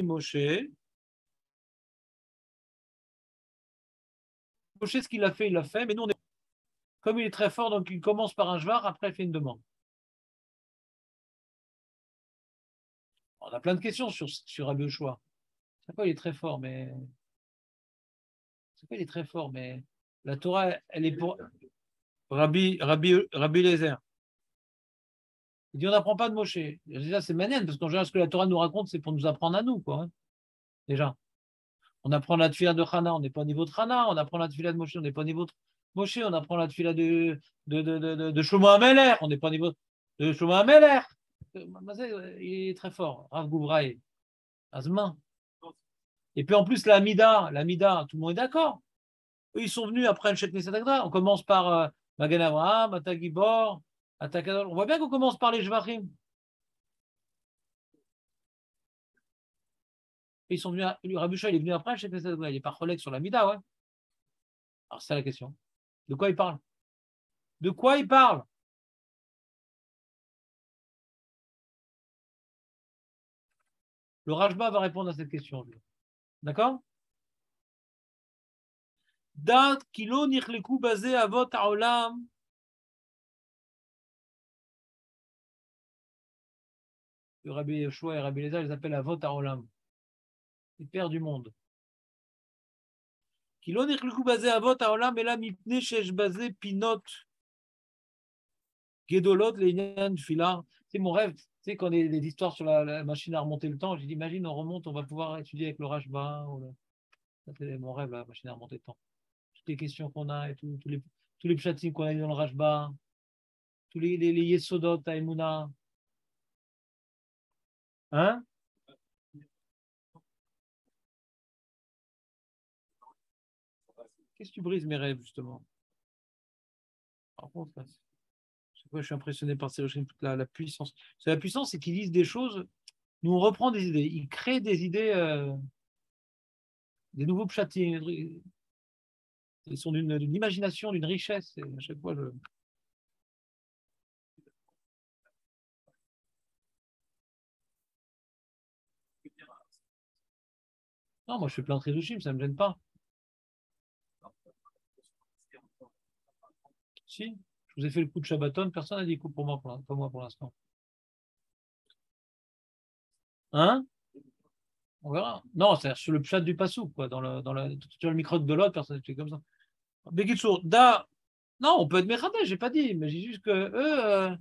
Speaker 1: Moshe. Moshe, ce qu'il a fait, il l'a fait, mais nous, comme il est très fort, donc il commence par un Jvar, après il fait une demande. On a plein de questions sur Rabbi Yoshua. C'est quoi, il est très fort, mais. C'est quoi, il est très fort, mais la Torah, elle est pour Rabbi Lézer. Il dit on n'apprend pas de Moshe. Déjà, c'est Manen, parce qu'en général, ce que la Torah nous raconte, c'est pour nous apprendre à nous, quoi. Hein, déjà. On apprend la tefila de Hana, on n'est pas au niveau de Hana. On apprend la tefila de Moshe, on n'est pas au niveau de Moshe. On apprend la tefila de Shlomo HaMelech, on n'est pas au niveau de Shlomo HaMelech. Il est très fort. Rav Goubraï, Azman. Et puis en plus, la Amida, tout le monde est d'accord. Eux, ils sont venus après le Shet Knesset Agda. On commence par Magen Avraham, Atagibor, Atakadol. On voit bien qu'on commence par les Jvachim. Ils sont venus, Rabbi Shua, il est venu après le Shet Knesset Agda. Il n'est pas relègue sur la Mida, ouais. Alors, c'est ça la question. De quoi il parle? De quoi il parle? Le Rajba va répondre à cette question. D'accord? Dat kilo nichleku basé avot haolam. Le Rabbi Yoshua et Rabbi Lézer, ils appellent avot haolam, les pères du monde. Kilo nichleku basé avot haolam, et là mipne shesh basé pinot gedolot leïnyan fila. C'est mon rêve. Tu sais, quand les histoires sur la machine à remonter le temps, j'ai dit, imagine, on remonte, on va pouvoir étudier avec le Rajba. C'est mon rêve, la machine à remonter le temps. Toutes les questions qu'on a et tous les pshatim qu'on a eu dans le Rajba, tous les yesodot à Emouna. Hein? Qu'est-ce que tu brises mes rêves, justement? Par contre, je suis impressionné par ces recherches, toute la puissance. C'est la puissance, c'est qu'ils lisent des choses. Nous, on reprend des idées. Ils créent des idées, des nouveaux pshatim. Ils sont d'une imagination, d'une richesse. Et à chaque fois, non, moi, je fais plein de trédouchim, ça ne me gêne pas. Si, je vous ai fait le coup de Shabbaton, personne n'a dit coup pour moi, pas moi pour l'instant. Hein? On verra. Non, c'est sur le pshat du passou, quoi, sur le micro de l'autre, personne n'a fait comme ça. Bekitsour, non, on peut être méchadé, j'ai pas dit, mais j'ai juste que eux,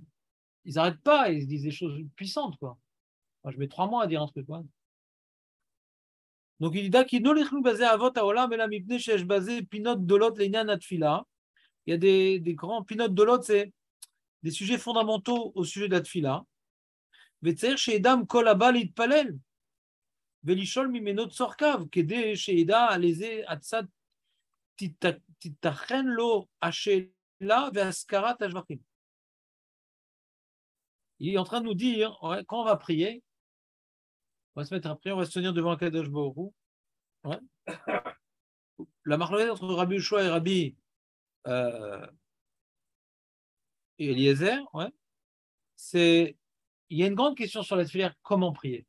Speaker 1: ils n'arrêtent pas, ils se disent des choses puissantes, quoi. Moi, je mets 3 mois à dire un truc, quoi. Donc il dit qu'il basé avot haolam et la mipne shesh basé pinot dolot leïnyan atfila. Il y a des grands pinot dolot, c'est des sujets fondamentaux au sujet de la tfila. Vetzer she'edam kol haba litpalel velishol mimenot sorkav kede she'eda aleze atzad titachen lo ashela ve'askarat hashvachim. Il est en train de nous dire, ouais, quand on va prier, on va se mettre à prier, on va se tenir devant Kadosh Baruch Hu. Ouais. La marloquette entre Rabbi Yoshua et Rabbi et Eliezer, ouais, il y a une grande question sur la filière, comment prier?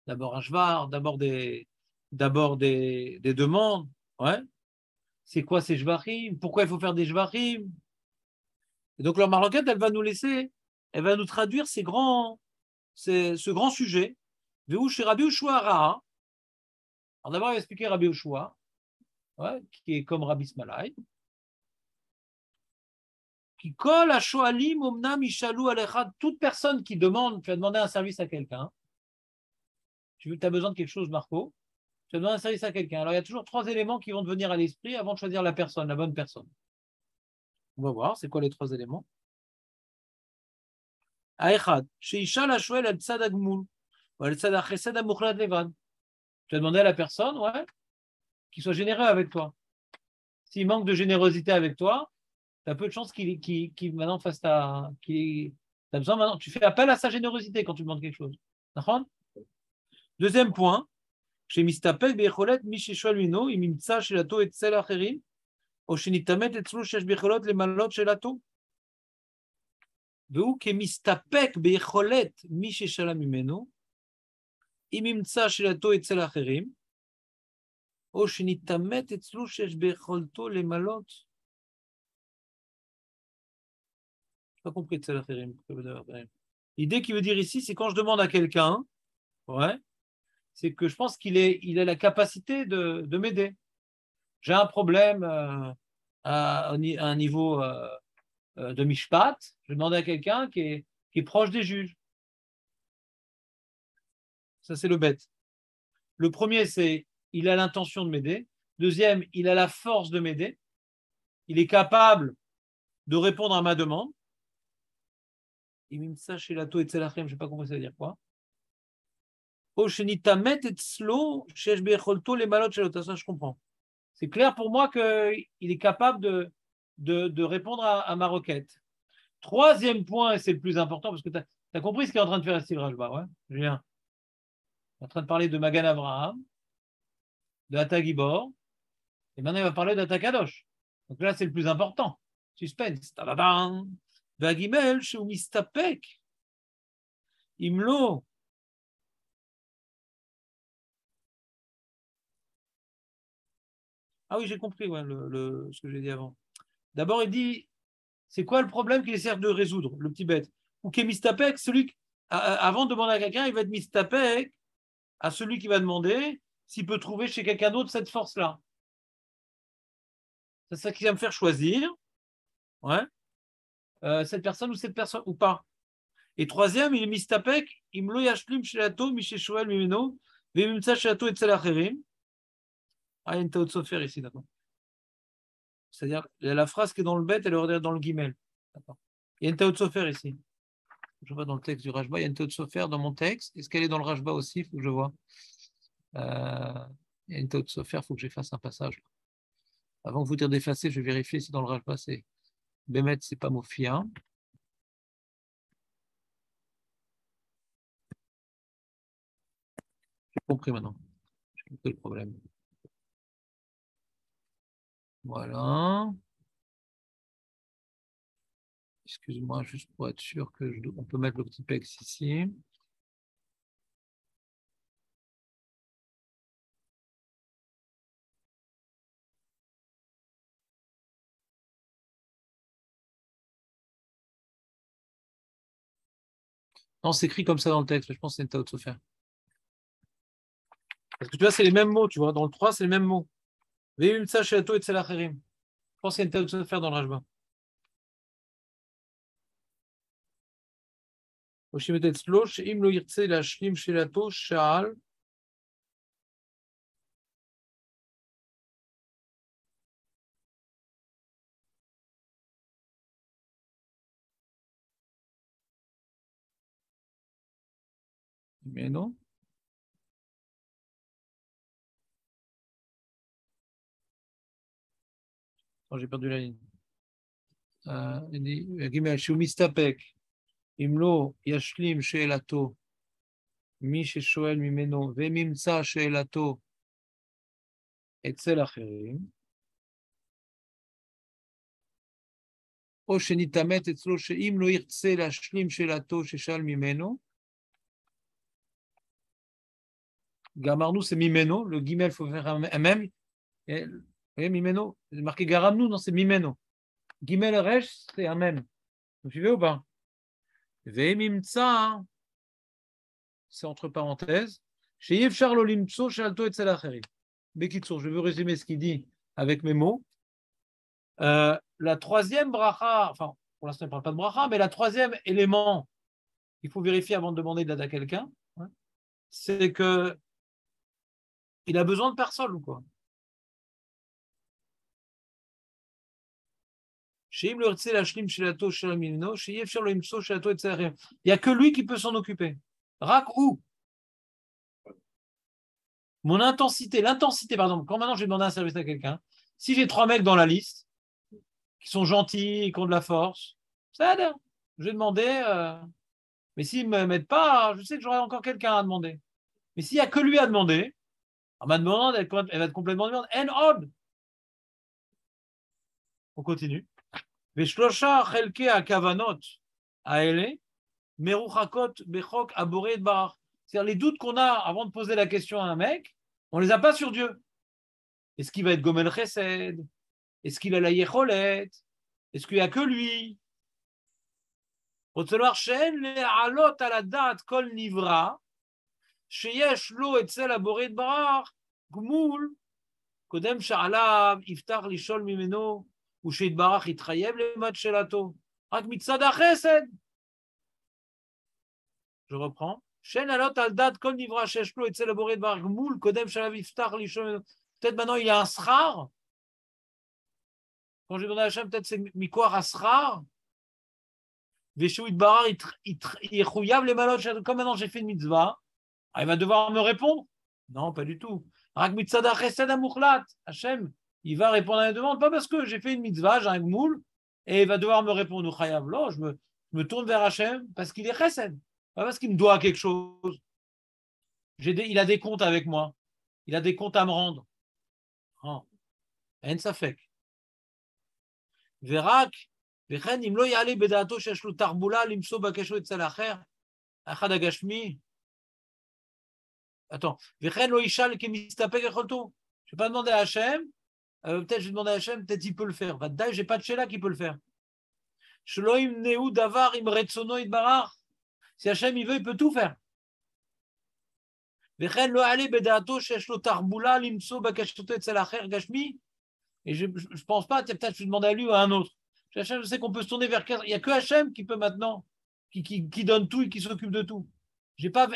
Speaker 1: D'abord un shvar, d'abord des demandes, ouais. C'est quoi ces shvarim? Pourquoi il faut faire des shvarim? Et donc la marloquette, elle va nous traduire ce grand sujet. Veu chez Rabbi Yoshua Raha. Alors d'abord, il va expliquer Rabbi Yoshua, ouais, qui est comme Rabbi Ismaël. Qui colle à Shoalim, Omnam, Ishalou, Alechad, toute personne qui demande, tu as demandé un service à quelqu'un, tu as besoin de quelque chose, Marco, Tu vas demander un service à quelqu'un. Alors, il y a toujours 3 éléments qui vont te venir à l'esprit avant de choisir la personne, la bonne personne. On va voir, c'est quoi les 3 éléments. Aechad, sheisha la shoel al tzad hagmul, ou al tzad hachesed hamuchlat levad. Tu vas demander à la personne, ouais, qu'il soit généreux avec toi. S'il manque de générosité avec toi, tu as peu de chances qu'il maintenant fasse ta. T'as besoin maintenant, tu fais appel à sa générosité quand tu demandes quelque chose. D'accord? Deuxième point, chez Mistapek, Becholet, Mishishol Mino, Imimtsa, Shelato et Tsel Acherim, או שנתעמת אצלו שיש ביכולות למלות שאלתו. והוא כמסתפק ביכולת מי ששאלה ממנו, אם ימצא שאלתו אצל האחרים, או שנתעמת אצלו שיש ביכולתו למלות. Pas compris אצל האחרים. L'idée qu'il veut dire ici, c'est quand je demande à quelqu'un, ouais, c'est que je pense il a la capacité de m'aider. J'ai un problème à un niveau de mishpat, je demande à quelqu'un qui est proche des juges. Ça, c'est le bête. Le premier, c'est il a l'intention de m'aider. Deuxième, il a la force de m'aider. Il est capable de répondre à ma demande. Je n'ai pas compris ça veut dire quoi. Ça, je comprends. C'est clair pour moi qu'il est capable de répondre à ma requête. Troisième point, et c'est le plus important, parce que tu as compris ce qu'il est en train de faire ici le Rajba, ouais, Julien. Il est en train de parler de Magan Abraham, de Hata Gibor, et maintenant il va parler d'Hata Kadosh. Donc là, c'est le plus important. Suspense. Vagimel, chez Mistapek, Imlo. Ah oui, j'ai compris ouais, ce que j'ai dit avant. D'abord, il dit, c'est quoi le problème qu'il essaie de résoudre, le petit bête? Ou qui est Mistapek, avant de demander à quelqu'un, il va être Mistapek à celui qui va demander s'il peut trouver chez quelqu'un d'autre cette force-là. C'est ça qui va me faire choisir, ouais, cette personne ou pas. Et troisième, il est Mistapek, Imlo Yashlim Shelato, Misheshoel Mimeno, Vemimtsa Shelato et Tselacherim. Ah, il y a une taot sofer ici, d'accord. C'est-à-dire, la phrase qui est dans le bête, elle est dans le guimel. D'accord. Il y a une taot sofer ici. Je vois dans le texte du Rajba, il y a une taot sofer dans mon texte. Est-ce qu'elle est dans le Rajba aussi? Il faut que je vois. Il y a une taot sofer, il faut que j'efface un passage. Avant de vous dire d'effacer, je vais vérifier si dans le Rajba c'est Bémet, c'est pas Mofia. J'ai compris maintenant. J'ai compris le problème. Voilà. Excuse-moi, juste pour être sûr on peut mettre le petit pex ici. Non, c'est écrit comme ça dans le texte, je pense que c'est une taot sofer. Parce que tu vois, c'est les mêmes mots, tu vois. Dans le 3, c'est les mêmes mots. Veimimtsa Shelato et Tselacherim. Je pense qu'il y a une taot sofer dans le Rajba. Oshimet etzlo, she'im lo yirtze lashlim shelato, sha'al. Mais non. Oh, j'ai perdu la ligne. Il dit, Gimel, shu mistapek, imlo yashlim she'elato, mi sheshoel mimeno, ve'mimtsa she'elato, etzel acherim, או שנתעמת אצלו שאם לא ירצה להשלים שאלתו ששאל ממנו, גמרנו c'est mimeno, le guimel, il faut faire un même, et, vous voyez, mimeno, c'est marqué garamnu, non, c'est mimeno. Guimel resh, c'est un même. Vous suivez ou pas? Ve'mimtsa, c'est entre parenthèses, chez Yevchar Lolimtso, Shalto et Tselacheri. Bekitsour, je veux résumer ce qu'il dit avec mes mots. La troisième bracha, enfin, pour l'instant, il ne parle pas de bracha, mais la troisième élément qu'il faut vérifier avant de demander de l'aide à quelqu'un, hein, c'est que Il a besoin de personne ou quoi? Il n'y a que lui qui peut s'en occuper. Rak où? Mon intensité, l'intensité, pardon, quand maintenant je vais demander un service à quelqu'un, si j'ai 3 mecs dans la liste, qui sont gentils, qui ont de la force, ça aide. Je vais demander, mais s'ils ne me mettent pas, je sais que j'aurai encore quelqu'un à demander. Mais s'il n'y a que lui à demander, ma demande, elle va être complètement demande. En odd. On continue. Veshlosha chelke akavanot aele meruchakot bechok aboré de bar. C'est-à-dire les doutes qu'on a avant de poser la question à un mec, on les a pas sur Dieu. Est-ce qu'il va être gomel chesed? Est-ce qu'il a la yecholet? Est-ce qu'il n'y a que lui? רוצה שאין להעלות על הדעת כל נברא, שיש לו אצל הבורא יתברך גמול, קודם שעליו יפתח לשאול ממנו, ושיתברך יתחייב למד שאלתו, רק מצד החסד. Je reprends. שאין להעלות על דעת כל נברא שיש לו אצל הבורא יתברך גמול, קודם שעליו יפתח לשאול ממנו. Peut-être maintenant il y a un schar. Quand j'ai demandé à Hachem, peut-être c'est mikoach aschar. Comme maintenant j'ai fait une mitzvah, il va devoir me répondre? Non, pas du tout. Hachem, il va répondre à la demande, pas parce que j'ai fait une mitzvah, j'ai un gmoul, et il va devoir me répondre. Je me tourne vers Hachem parce qu'il est chesed, pas parce qu'il me doit quelque chose. Il a des comptes avec moi, il a des comptes à me rendre. En safek. Verak. וכן אם לא יעלה בדעתו שיש לו תרבולה למצוא בקשו אצל האחר, אחד הגשמי. Attends, וכן לא ישאל כמסתפק יכולתו. Je ne vais pas demander à Hachem, peut-être je vais demander à Hachem, peut-être il peut le faire. ודאי, je n'ai pas de sheila qui peut le faire. שלא ימנעו דבר עם רצונו יתברך. Si Hachem il veut, il peut tout faire. וכן לא יעלה בדעתו שיש לו תרבולה למצוא בקשתו אצל האחר גשמי. Et je ne pense pas, peut-être je vais demander à lui ou à un autre. Hachem, je sais qu'on peut se tourner vers... Il n'y a que Hachem qui peut maintenant, qui donne tout et qui s'occupe de tout. Je n'ai pas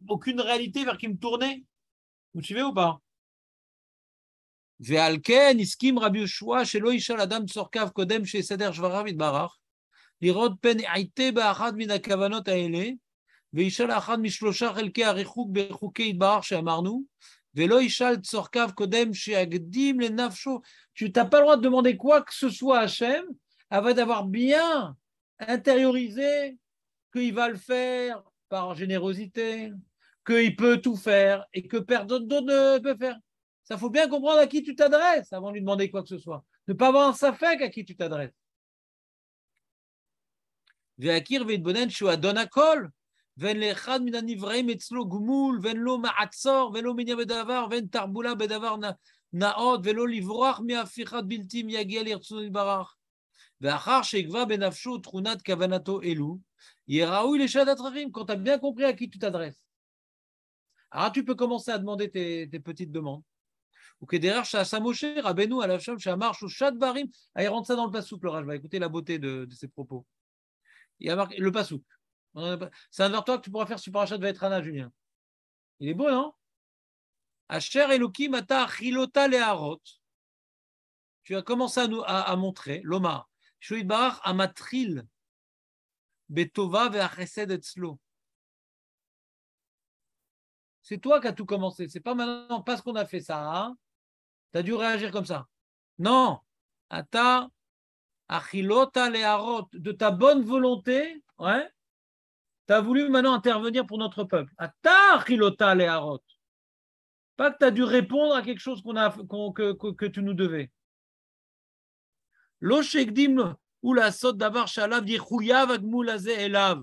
Speaker 1: aucune réalité vers qui me tourner. Vous suivez ou pas? ועל כן הסכים רבי יהושע שלא ישאל אדם צורכיו קודם שיסדר שבריו יתברך, לראות פן יעטה באחת מן הכוונות האלה, וישאל אחת משלושה חלקי הריחוק בחוקי יתברך שאמרנו, ולא ישאל צורכיו קודם שיקדים לנפשו. Tu n'as pas le droit de demander quoi que ce soit à Hachem, avant d'avoir bien intériorisé qu'il va le faire par générosité, qu'il peut tout faire et que personne d'autre ne peut faire. Ça, faut bien comprendre à qui tu t'adresses avant de lui demander quoi que ce soit. Ne pas avoir un safek à qui tu t'adresses. והכיר ויתבונן שהוא אדון הכל, ואין לאחד מן הנבראים אצלו גמול, ואין לו מעצור, ואין לו מניע בדבר, ואין תרבולה בדבר נאות, ולא לברוח מהפיכת בלתי יגיע לרצונו יתברך. ואחר שיקבע בנפשו תכונת כוונתו אלו, יהיה ראוי לשאלת הדרכים, quand tu as bien compris à qui tu t'adresses. Alors tu peux commencer à demander tes petites demandes. Ou que derrière Shasa Moshe, Rabbeinu, à la Shem, Shamar, Shushat Barim, il rentre ça dans le pasouk, le Raj va écouter la beauté de ses propos. Il a marqué le pasouk. C'est un vers toi que tu pourras faire sur Parashat Vaetrana, Julien. Il est beau, non? Asher Elokim ata achilota leharot. Tu as commencé à montrer, l'Omar. Shoïd Barach amatril betova ve'achesed etzlo. C'est toi qui as tout commencé. C'est pas maintenant parce qu'on a fait ça. Hein? Tu as dû réagir comme ça. Non. Ata achilota leharot. De ta bonne volonté, ouais, tu as voulu maintenant intervenir pour notre peuple. Ata achilota leharot. Pas que tu as dû répondre à quelque chose que tu nous devais. לא שהקדים הוא לעשות דבר שעליו יחויב הגמול הזה אליו.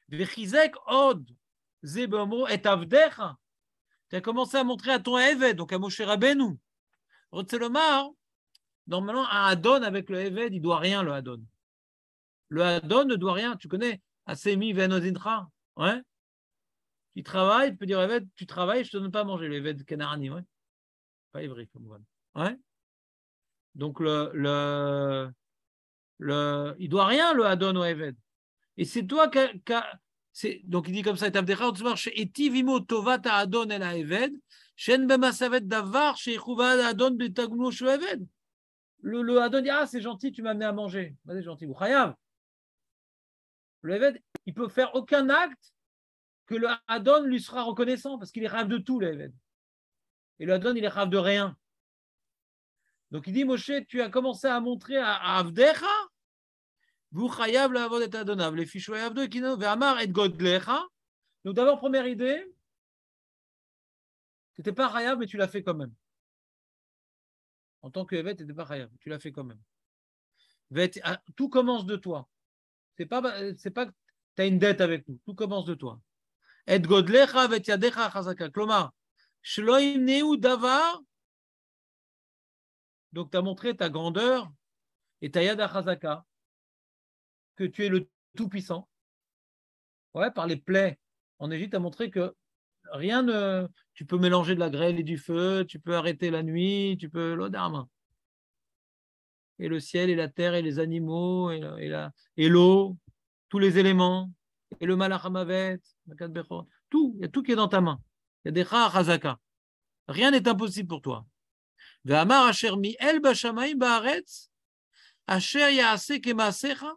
Speaker 1: וחיזק עוד זה באומרו את עבדיך. Tu as commencé à montrer à ton Eved, donc à Moshe Rabbeinu. רוצה לומר, normalement, un Adon avec le Eved, il ne doit rien, le Adon. Le Adon ne doit rien. Tu connais Asemi Venozintra, ouais? Il travaille, tu peux dire Eved, tu travailles, je ne te donne pas à manger, le Eved Kenarani, ouais? Pas ivri, comme on ouais? Donc, il ne doit rien, le Adon au Eved. Et c'est toi Donc il dit comme ça, le Adon dit, ah c'est gentil, tu m'as amené à manger. C'est gentil. Ou Chayav. Le Eved, il peut faire aucun acte que le Adon lui sera reconnaissant, parce qu'il est rave de tout, le Eved. Et le Adon, il est rave de rien. Donc il dit, Moshe, tu as commencé à montrer à Avdecha, vous chayav la avod et adonav, les fichou et avdo et kino, ve'amar et godlecha. Donc d'abord, première idée, tu n'étais pas chayav, mais tu l'as fait quand même. En tant que Eved, tu n'étais pas chayav, tu l'as fait quand même. Tout commence de toi. C'est pas que tu as une dette avec nous, tout commence de toi. Et godlecha ve't yadecha chazaka. Klomar, shelo imneu davar. Donc tu as montré ta grandeur et ta yad chazaka, que tu es le tout-puissant. Ouais, par les plaies en Égypte, tu as montré que rien ne. Tu peux mélanger de la grêle et du feu, tu peux arrêter la nuit, tu peux. L'odarma. Et le ciel, et la terre, et les animaux, et l'eau, tous les éléments, et le malachamavet, tout, il y a tout qui est dans ta main. Il y a des chazaka. Rien n'est impossible pour toi. Ve'amar asher mi'el b'shamayim ba'aretz, asher ya'aseh kema'asecha,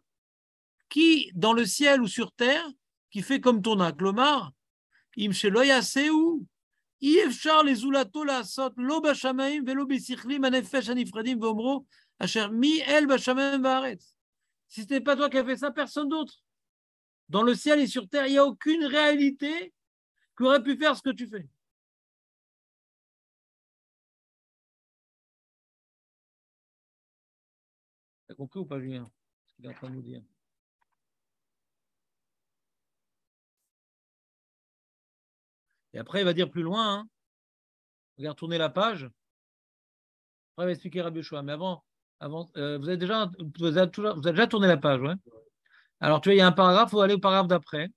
Speaker 1: qui, dans le ciel ou sur terre, qui fait comme ton acte. Lomar, im shelo ya'aseu, אי אפשר לזולתו לעשות לא בשמיים ולא בשכלים הנפש הנפרדים ואומרו אשר מי אל בשמיים בארץ. Si ce n'est pas toi qui as fait ça, personne d'autre. Dans le ciel et sur terre, il n'y a aucune réalité qui aurait pu faire ce que tu fais. Tu as compris ou pas, Julien, ce qu'il est en train de nous dire? Et après, il va dire plus loin, hein. Regarde, tournez la page. Après, il va expliquer Rabbi Yoshua. Mais avant vous avez déjà tourné la page, ouais. Alors, tu vois, il y a un paragraphe, il faut aller au paragraphe d'après.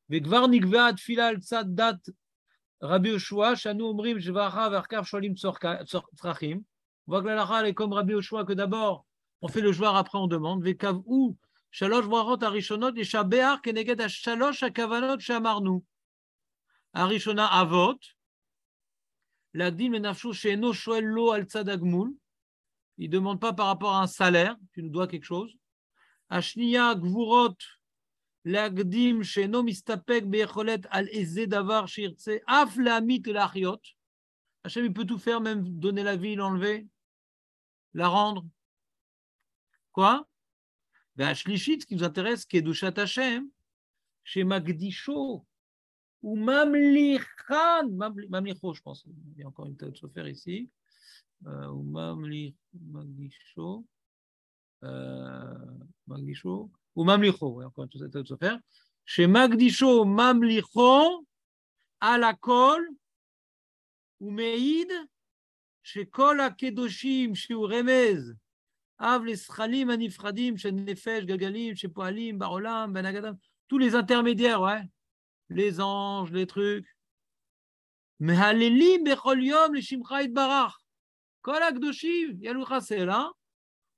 Speaker 1: וכבר נקבעה התפילה על צד דת רבי יהושע, שאנו אומרים שבחה ואחר שואלים צרכים. On voit que l'halakha est comme Rabbi Yoshua, que d'abord, on fait le joueur, après on demande. וכבאו שלוש ברכות הראשונות לשבח כנגד השלוש הכוונות שאמרנו. הראשונה אבות, להקדים לנפשו שאינו שואל לו על צד הגמול. Il ne demande pas par rapport à un salaire, tu nous dois quelque chose. השנייה גבורות, להקדים שאינו מסתפק ביכולת על איזה דבר שירצה, אף להמית להחיות. Hachem, il peut tout faire, même donner la vie, l'enlever, la rendre. Quoi? Ben, Shlichit, ce qui nous intéresse, Kedushat Hachem, chez Magdisho, ou Mamlichan, Mamlicho, je pense. Il y a encore une tête de faire ici. Ou Magdisho, Magdisho, ou Mamlicho, encore une tête de faire. Chez Magdisho, Mamlicho, à la kol, ou Meïd, chez Kol HaKedoshim, chez Uremez, Av les Schalim Anifradim, chez Nefesh, Gagalim, chez Poalim, Barolam, Ben Agadam, tous les intermédiaires, ouais, les anges, les trucs. Mehalelim Bechol Yom, les Shimcha Itbarach, Kol HaKedoshim, Yalucha Sela,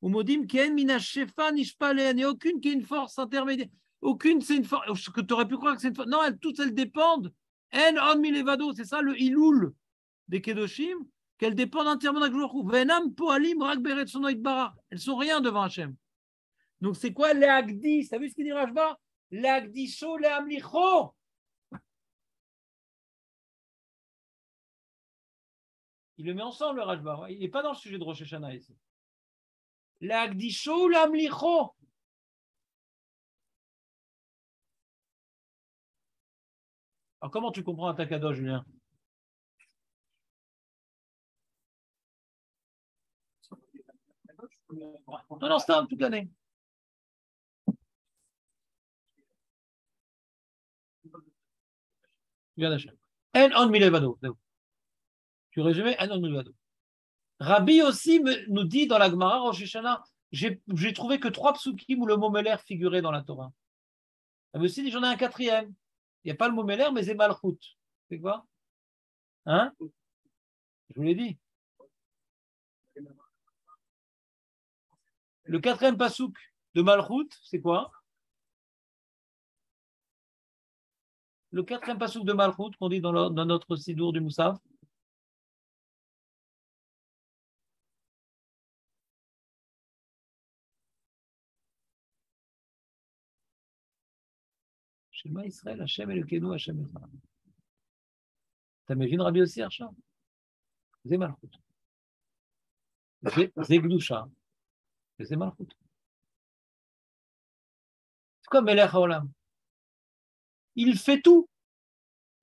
Speaker 1: ou Modim Ken Mina Shefa Nishpale, il n'y a aucune qui est une force intermédiaire. Aucune, c'est une force, que tu aurais pu croire que c'est une force. Non, toutes elles dépendent. En On Milevado, c'est ça le Iloul des Kedoshim, qu'elles dépendent entièrement d'Akjouchou. Venam Poalim Rak Beret Sono Itbarach. Elles sont rien devant Hachem. Donc c'est quoi les Agdi? T'as vu ce qu'il dit Rashba? Les Agdisho, les Amlicho. Il le met ensemble, le Rashba. Il n'est pas dans le sujet de Rosh Hashanah ici. Les Agdisho, les Amlicho. Alors comment tu comprends un Takado, Julien? Non, c'est un toute l'année. En on milevado. Tu résumais en on milevado. Rabbi aussi nous dit dans la Gemara Rosh Hashanah, j'ai trouvé que 3 psukim où le mot Meler figurait dans la Torah. Rabbi aussi dit j'en ai un 4e. Il n'y a pas le mot Meler, mais c'est Malchut. C'est quoi? Hein? Je vous l'ai dit. Le 4e pasuk de Malchut, c'est quoi? Le quatrième passouk de Malchut qu'on dit dans notre Sidour du Moussaf. Shema Israël, Hashem Elokeinu, Hashem Echad. T'as vu Rabbi aussi, Archa? C'est Malchut. C'est Gdusha. C'est Malchut. C'est comme Melech HaOlam. Il fait tout.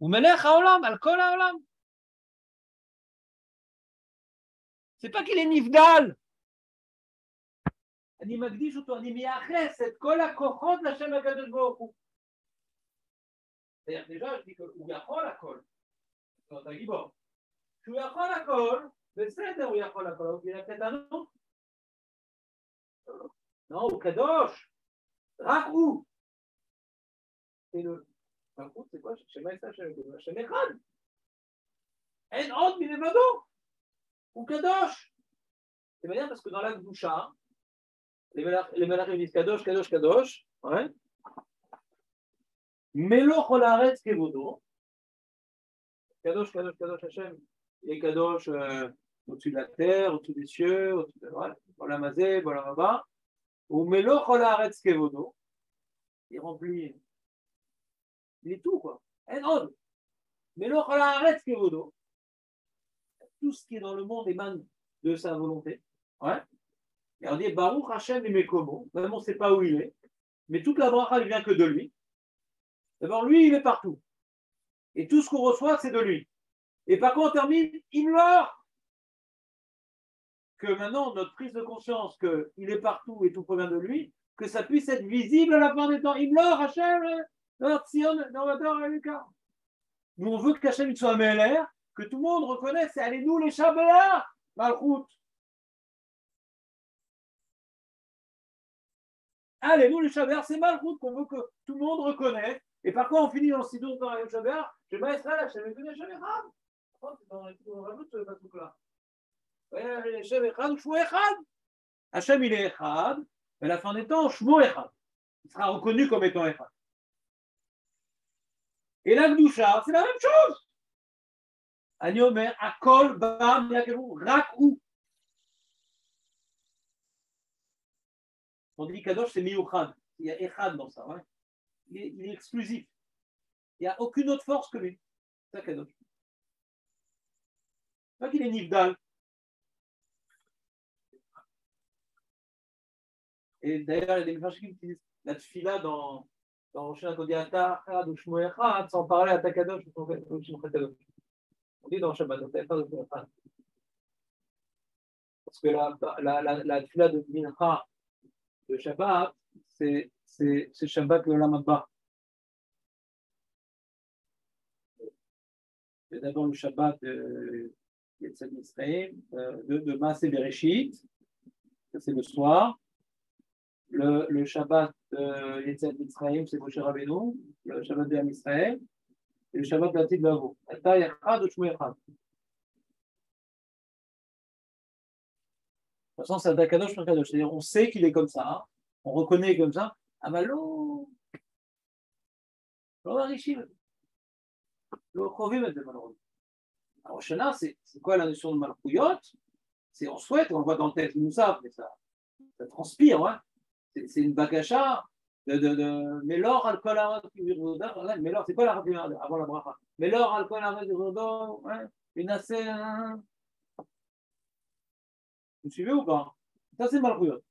Speaker 1: Ou Melech HaOlam, Al-Kol HaOlam. C'est pas qu'il est Nifdal. אני מקדיש אותו, אני מייחס את כל הכוחות לשם הקדוש ברוך הוא. déjà, je dis שהוא יכול הכל. זאת אומרת, הגיבור. שהוא יכול הכל, בסדר, הוא יכול הכל, הוא תראה קטנות. לא, הוא קדוש. רק הוא. מלכות זה quoi? שמה יצא השם אחד. אין עוד מלבדו. הוא קדוש. C'est bien parce que dans la Gdusha, les Melachim disent Kadosh, Kadosh, Kadosh. Ouais. Meloch ol haaretz kevodo. Kadosh, Kadosh, Kadosh, Hashem. Il est Kadosh au-dessus de la terre, au-dessus des cieux, au-dessus de Olam hazeh, Olam haba. Ou Meloch ol haaretz kevodo. Il remplit. Il est tout, quoi. En od. Meloch ol haaretz kevodo. Tout ce qui est dans le monde émane de sa volonté. Ouais. Et on dit Baruch Hashem et Mekomo. Même on ne sait pas où il est, mais toute la bracha ne vient que de lui. D'abord, lui, il est partout. Et tout ce qu'on reçoit, c'est de lui. Et par contre, on termine Imlor. Que maintenant, notre prise de conscience qu'il est partout et tout provient de lui, que ça puisse être visible à la fin des temps. Imlor, Hashem, nous, on veut qu'Hachem soit Meler, que tout le monde reconnaisse, c'est allez-nous les Shabbat, Malchut. Allez, nous, les Shabbat, c'est Malchut qu'on veut que tout le monde reconnaisse. Et par quoi on finit dans le Sidour dans le Shabbat? Je vais Israël, Hashem Elokeinu, Hashem Echad. On rajoute ce truc-là. Hashem Echad ou Shmo Echad. Hashem, il est Echad. Mais à la fin des temps, Shmo Echad. Il sera reconnu comme étant Echad. Et la Gdusha, c'est la même chose. Ani Omer, Akol, Bam, Yakeru, Rak ou. On dit Kadosh, c'est Miyuchad. Il y a Echad dans ça. Ouais. Il est exclusif. Il n'y a aucune autre force que lui. C'est ça Kadosh. Pas qu'il est Nifdal. Et d'ailleurs, il y a des machines qui utilisent la tfila dans Rosh Hashanah, on dit Ata Echad ou Shmo Echad, sans parler à Kadosh ou Shmo Kadosh. On dit dans Shabbat, Ata Echad ou Shmo Echad. Parce que la tfila de Mincha de Shabbat, c'est Shabbat le Olam haba. C'est d'abord le Shabbat de Yetziat Mitzrayim, de Maaseh Bereshit, ça c'est le soir. Le Shabbat de Yetziat Mitzrayim, c'est Moshe Rabbeinu, le Shabbat de Am Israël, et le Shabbat de Atid Lavo. Ata Echad ou Shmo Echad. De toute façon, c'est Ata Kadosh, Shmo Kadosh. C'est-à-dire, on sait qu'il est comme ça, hein. On reconnaît comme ça. Ah ben l'eau, l'eau Arishim, l'eau Chovim, malheureusement. Alors, Shana, c'est quoi la notion de Malchuyot? C'est on souhaite, on le voit dans le texte, nous savons, mais ça transpire, ouais. C'est une bagacha de Melor al kol haaretz kevodo. Melor, c'est quoi la avant la bracha? Melor al kol haaretz kevodo, une assez. Vous suivez ou pas? Ça, c'est Malchuyot.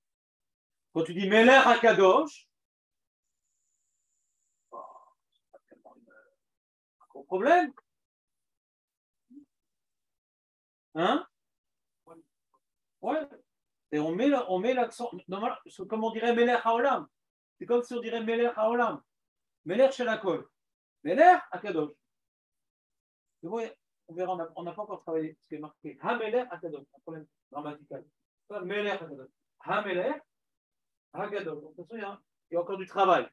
Speaker 1: Quand tu dis Meler HaKadosh, c'est pas tellement un gros problème. Hein? Ouais. Et on met l'accent. Comme on dirait Meler HaOlam. C'est comme si on dirait Meler HaOlam. Meler Shelakol. Meler HaKadosh. Vous voyez, on verra, on n'a pas encore travaillé ce qui est marqué. Ha-Meler HaKadosh. Un problème grammatical. Pas Meler HaKadosh. Ha-Meler HaKadosh. De toute façon, il y a encore du travail.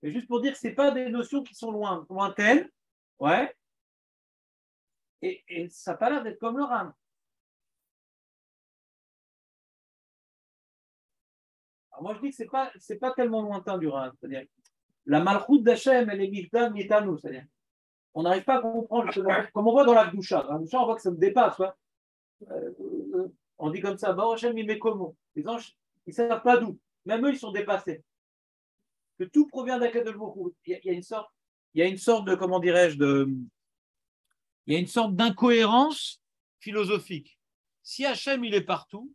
Speaker 1: Mais juste pour dire que ce n'est pas des notions qui sont lointaines. Ouais. Et ça n'a pas l'air d'être comme le Ram. Alors moi, je dis que ce n'est pas tellement lointain du Ram. C'est-à-dire, la Malchut d'Hachem, elle est Migdal Nitanu. C'est-à-dire, On n'arrive pas à comprendre, justement, comme on voit dans la Gdoucha. Dans la Gdoucha, on voit que ça me dépasse. Ouais. On dit comme ça, Baruch Hashem, il met comment? Les anges, ils ne savent pas d'où. Même eux, ils sont dépassés. Que tout provient d'Akadosh Baruch Hu. Il y a une sorte de, comment dirais-je, il y a une sorte d'incohérence philosophique. Si Hachem, il est partout,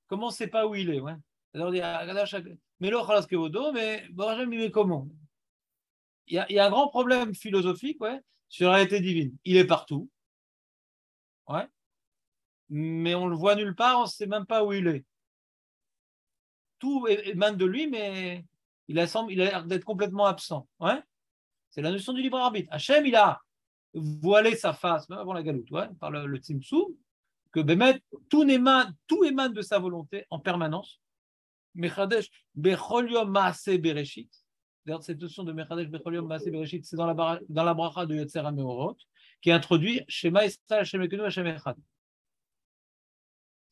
Speaker 1: comment on ne sait pas où il est, ouais. Alors, mais l'autre, mais Baruch Hashem, il met comment? Il y a un grand problème philosophique, ouais, sur la réalité divine. Il est partout, ouais, mais on le voit nulle part, on ne sait même pas où il est. Tout émane de lui, mais il a l'air d'être complètement absent. Ouais. C'est la notion du libre arbitre. Hachem, il a voilé sa face, même avant la galoute, ouais, par le Tzimtzum, que Bémet, tout émane de sa volonté en permanence. Mechadesh, Bechol Yom Maaseh Bereshit. D'ailleurs, cette notion de Mechadesh, Bechol Yom Maaseh Bereshit, c'est dans la bracha de Yotzer HaMeorot, qui introduit Shema Yisrael Hashem Ekenu Hashem Echad.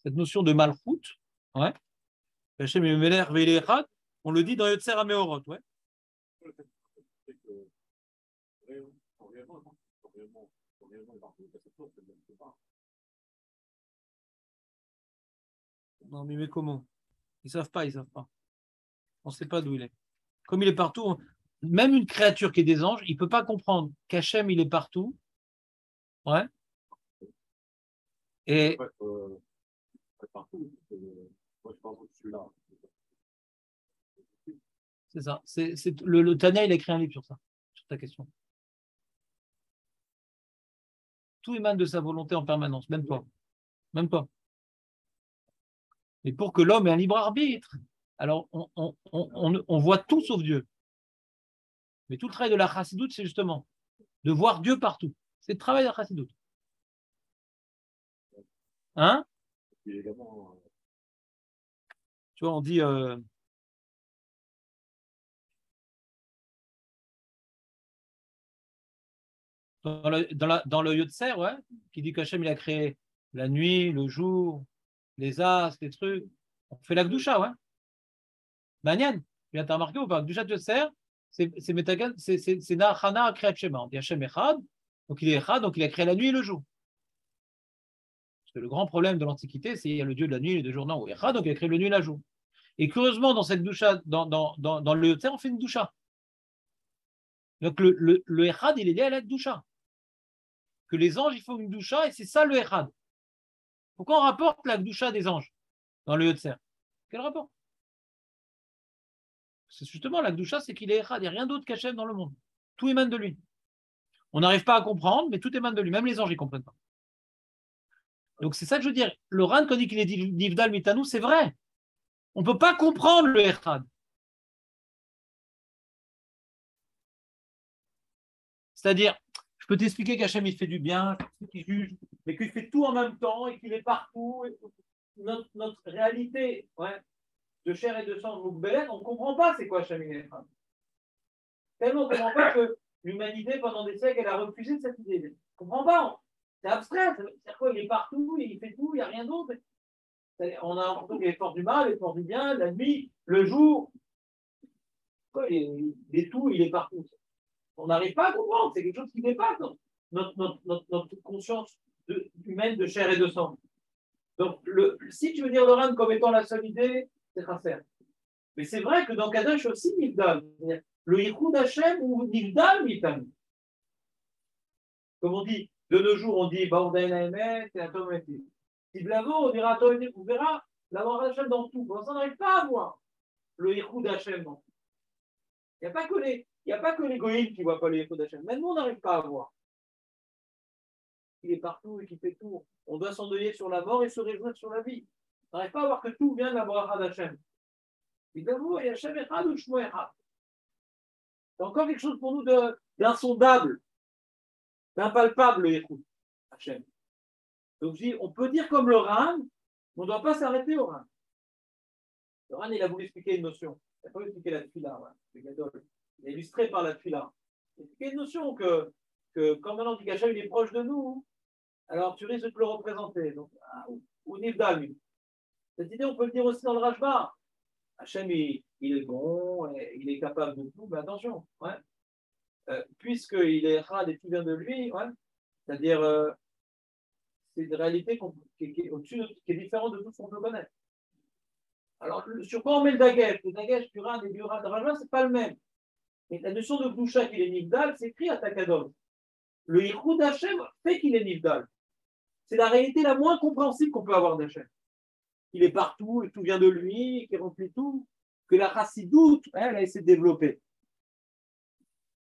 Speaker 1: Cette notion de Malchut, ouais, Hashem Yemelech Ve'il Echad, on le dit dans Yotzer HaMeorot, ouais. Non, mais comment? Ils savent pas. On ne sait pas d'où il est. Comme il est partout, même une créature qui est des anges, il ne peut pas comprendre qu'Hachem, il est partout. Ouais. Et. C'est ça. Le Tania, il a écrit un livre sur ça, sur ta question. Tout émane de sa volonté en permanence, même toi. Même toi. Mais pour que l'homme ait un libre arbitre, alors on voit tout sauf Dieu. Mais tout le travail de la chassidoute, c'est justement de voir Dieu partout. C'est le travail de la chassidoute. Hein? Tu vois, on dit. Dans le Yotzer, ouais, qui dit qu'Hachem, il a créé la nuit, le jour, les astres, les trucs. On fait la Gdusha, ouais. Manian, tu as remarqué ou pas? Gdusha Yotzer, c'est Nahana Kriyat Shema. On dit Hachem Echad, donc il est Echad, donc il a créé la nuit et le jour. Parce que le grand problème de l'Antiquité, c'est qu'il y a le dieu de la nuit et du jour, non, ou Echad, donc il a créé le nuit et le jour. Et curieusement, dans cette Gdusha, dans le Yotzer, on fait une Gdusha. Donc le Echad, il est lié à la Gdusha. Que les anges, ils font une Gdusha, et c'est ça le Echad. Pourquoi on rapporte la Gdusha des anges dans le Yotzer? Quel rapport? C'est justement la Gdusha, c'est qu'il est Echad, il n'y a rien d'autre qu'Hachem dans le monde. Tout émane de lui. On n'arrive pas à comprendre, mais tout émane de lui. Même les anges, ils ne comprennent pas. Donc c'est ça que je veux dire. Le Ran, quand il dit qu'il est Nivdal Mitanou, c'est vrai. On ne peut pas comprendre le Echad. C'est-à-dire, je peux t'expliquer qu'Hachem, il fait du bien, qu'il juge, mais qu'il fait tout en même temps et qu'il est partout. Notre réalité, ouais, de chair et de sang, on ne comprend pas c'est quoi Hachem Echad. Tellement on ne comprend pas que l'humanité, pendant des siècles, elle a refusé cette idée. On ne comprend pas. C'est abstrait. C'est-à-dire quoi? Il est partout, il fait tout, il n'y a rien d'autre. On a l'impression qu'il est fort du mal, il est fort du bien, la nuit, le jour. Il est tout, il est partout. On n'arrive pas à comprendre. C'est quelque chose qui dépasse notre conscience humaine de chair et de sang. Donc, si tu veux dire le Ran comme étant la seule idée, c'est Chasser. Mais c'est vrai que dans Kadash aussi, Nivdal. Le Yichud Hashem ou Nivdal Mitan. Comme on dit, de nos jours, on dit Baoudaïna Emet et Atom Emet. Si Blavo, on dira Atom Emet, on verra l'avoir Hashem dans tout. On n'arrive pas à voir le Yichud Hashem. Il n'y a pas que les goïms qui ne voient pas le Yichud Hashem. Même nous, on n'arrive pas à voir. Il est partout et qui fait tout. On doit s'endeuiller sur la mort et se réjouir sur la vie. On n'arrive pas à voir que tout vient de la bracha d'Hachem. Évidemment, il y a Hashem Echad ou Shmo Echad. C'est encore quelque chose pour nous d'insondable, d'impalpable, le Yichud Hashem. Donc, on peut dire comme le Ran, mais on ne doit pas s'arrêter au Ran. Le Ran, il a voulu expliquer une notion. Il n'a pas voulu expliquer la tefila, ouais, il a illustré par la tefila. Il a expliqué une notion que quand maintenant tu Hachem, il est proche de nous, alors tu risques de le représenter. Donc, ou Nivdal. Cette idée, on peut le dire aussi dans le Rashba. Hachem, il est bon, il est capable de tout, mais attention, ouais. puisqu'il est Echad et tout vient de lui, ouais, c'est-à-dire, c'est une réalité qui est au-dessus, qui est différente de tout ce qu'on peut connaître. Alors, sur quoi on met le dagesh? Le dagesh, Puran et Biura de Rajma, c'est pas le même. Et la notion de Gdusha qu'il est Nivdal, c'est écrit à Takadol. Le Yichud d'Hachem fait qu'il est Nivdal. C'est la réalité la moins compréhensible qu'on peut avoir d'Hachem. Il est partout et tout vient de lui, qui remplit tout. Que la Chassidoute, elle a essayé de développer.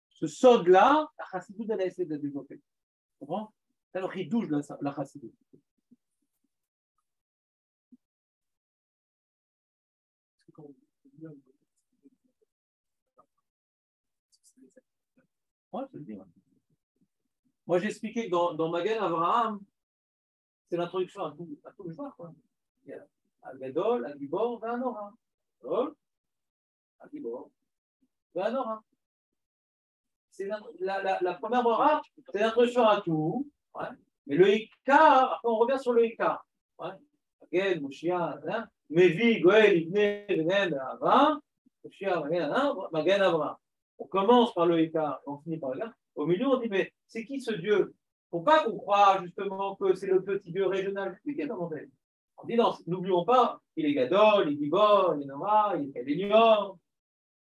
Speaker 1: Ce sod-là, la Chassidoute, elle a essayé de le développer. Tu comprends? C'est le ridouche de la Chassidoute. Ouais, je te le dis. Ouais. Moi, j'ai expliqué que dans Magen Avraham, c'est l'introduction à tout le genre. Il y a un Gadol, un Gibor, un Nora. Gadol, un Gibor, un Nora. C'est la première Nora, c'est l'introduction à tout. Ouais. Mais le Ikar, après on revient sur le Ikar. Ouais. Magen, Moshiach, Mevi, Goel, Ibne, Venem, Avram, Moshiach, Magen Avraham. On commence par le Ikar, on finit par le Ikar. Au milieu, on dit, mais c'est qui ce Dieu? Faut pas qu'on croie justement que c'est le petit Dieu régional. On dit non, n'oublions pas, il est Gadol, il est Gibor, il est Nora, il est Kadelior,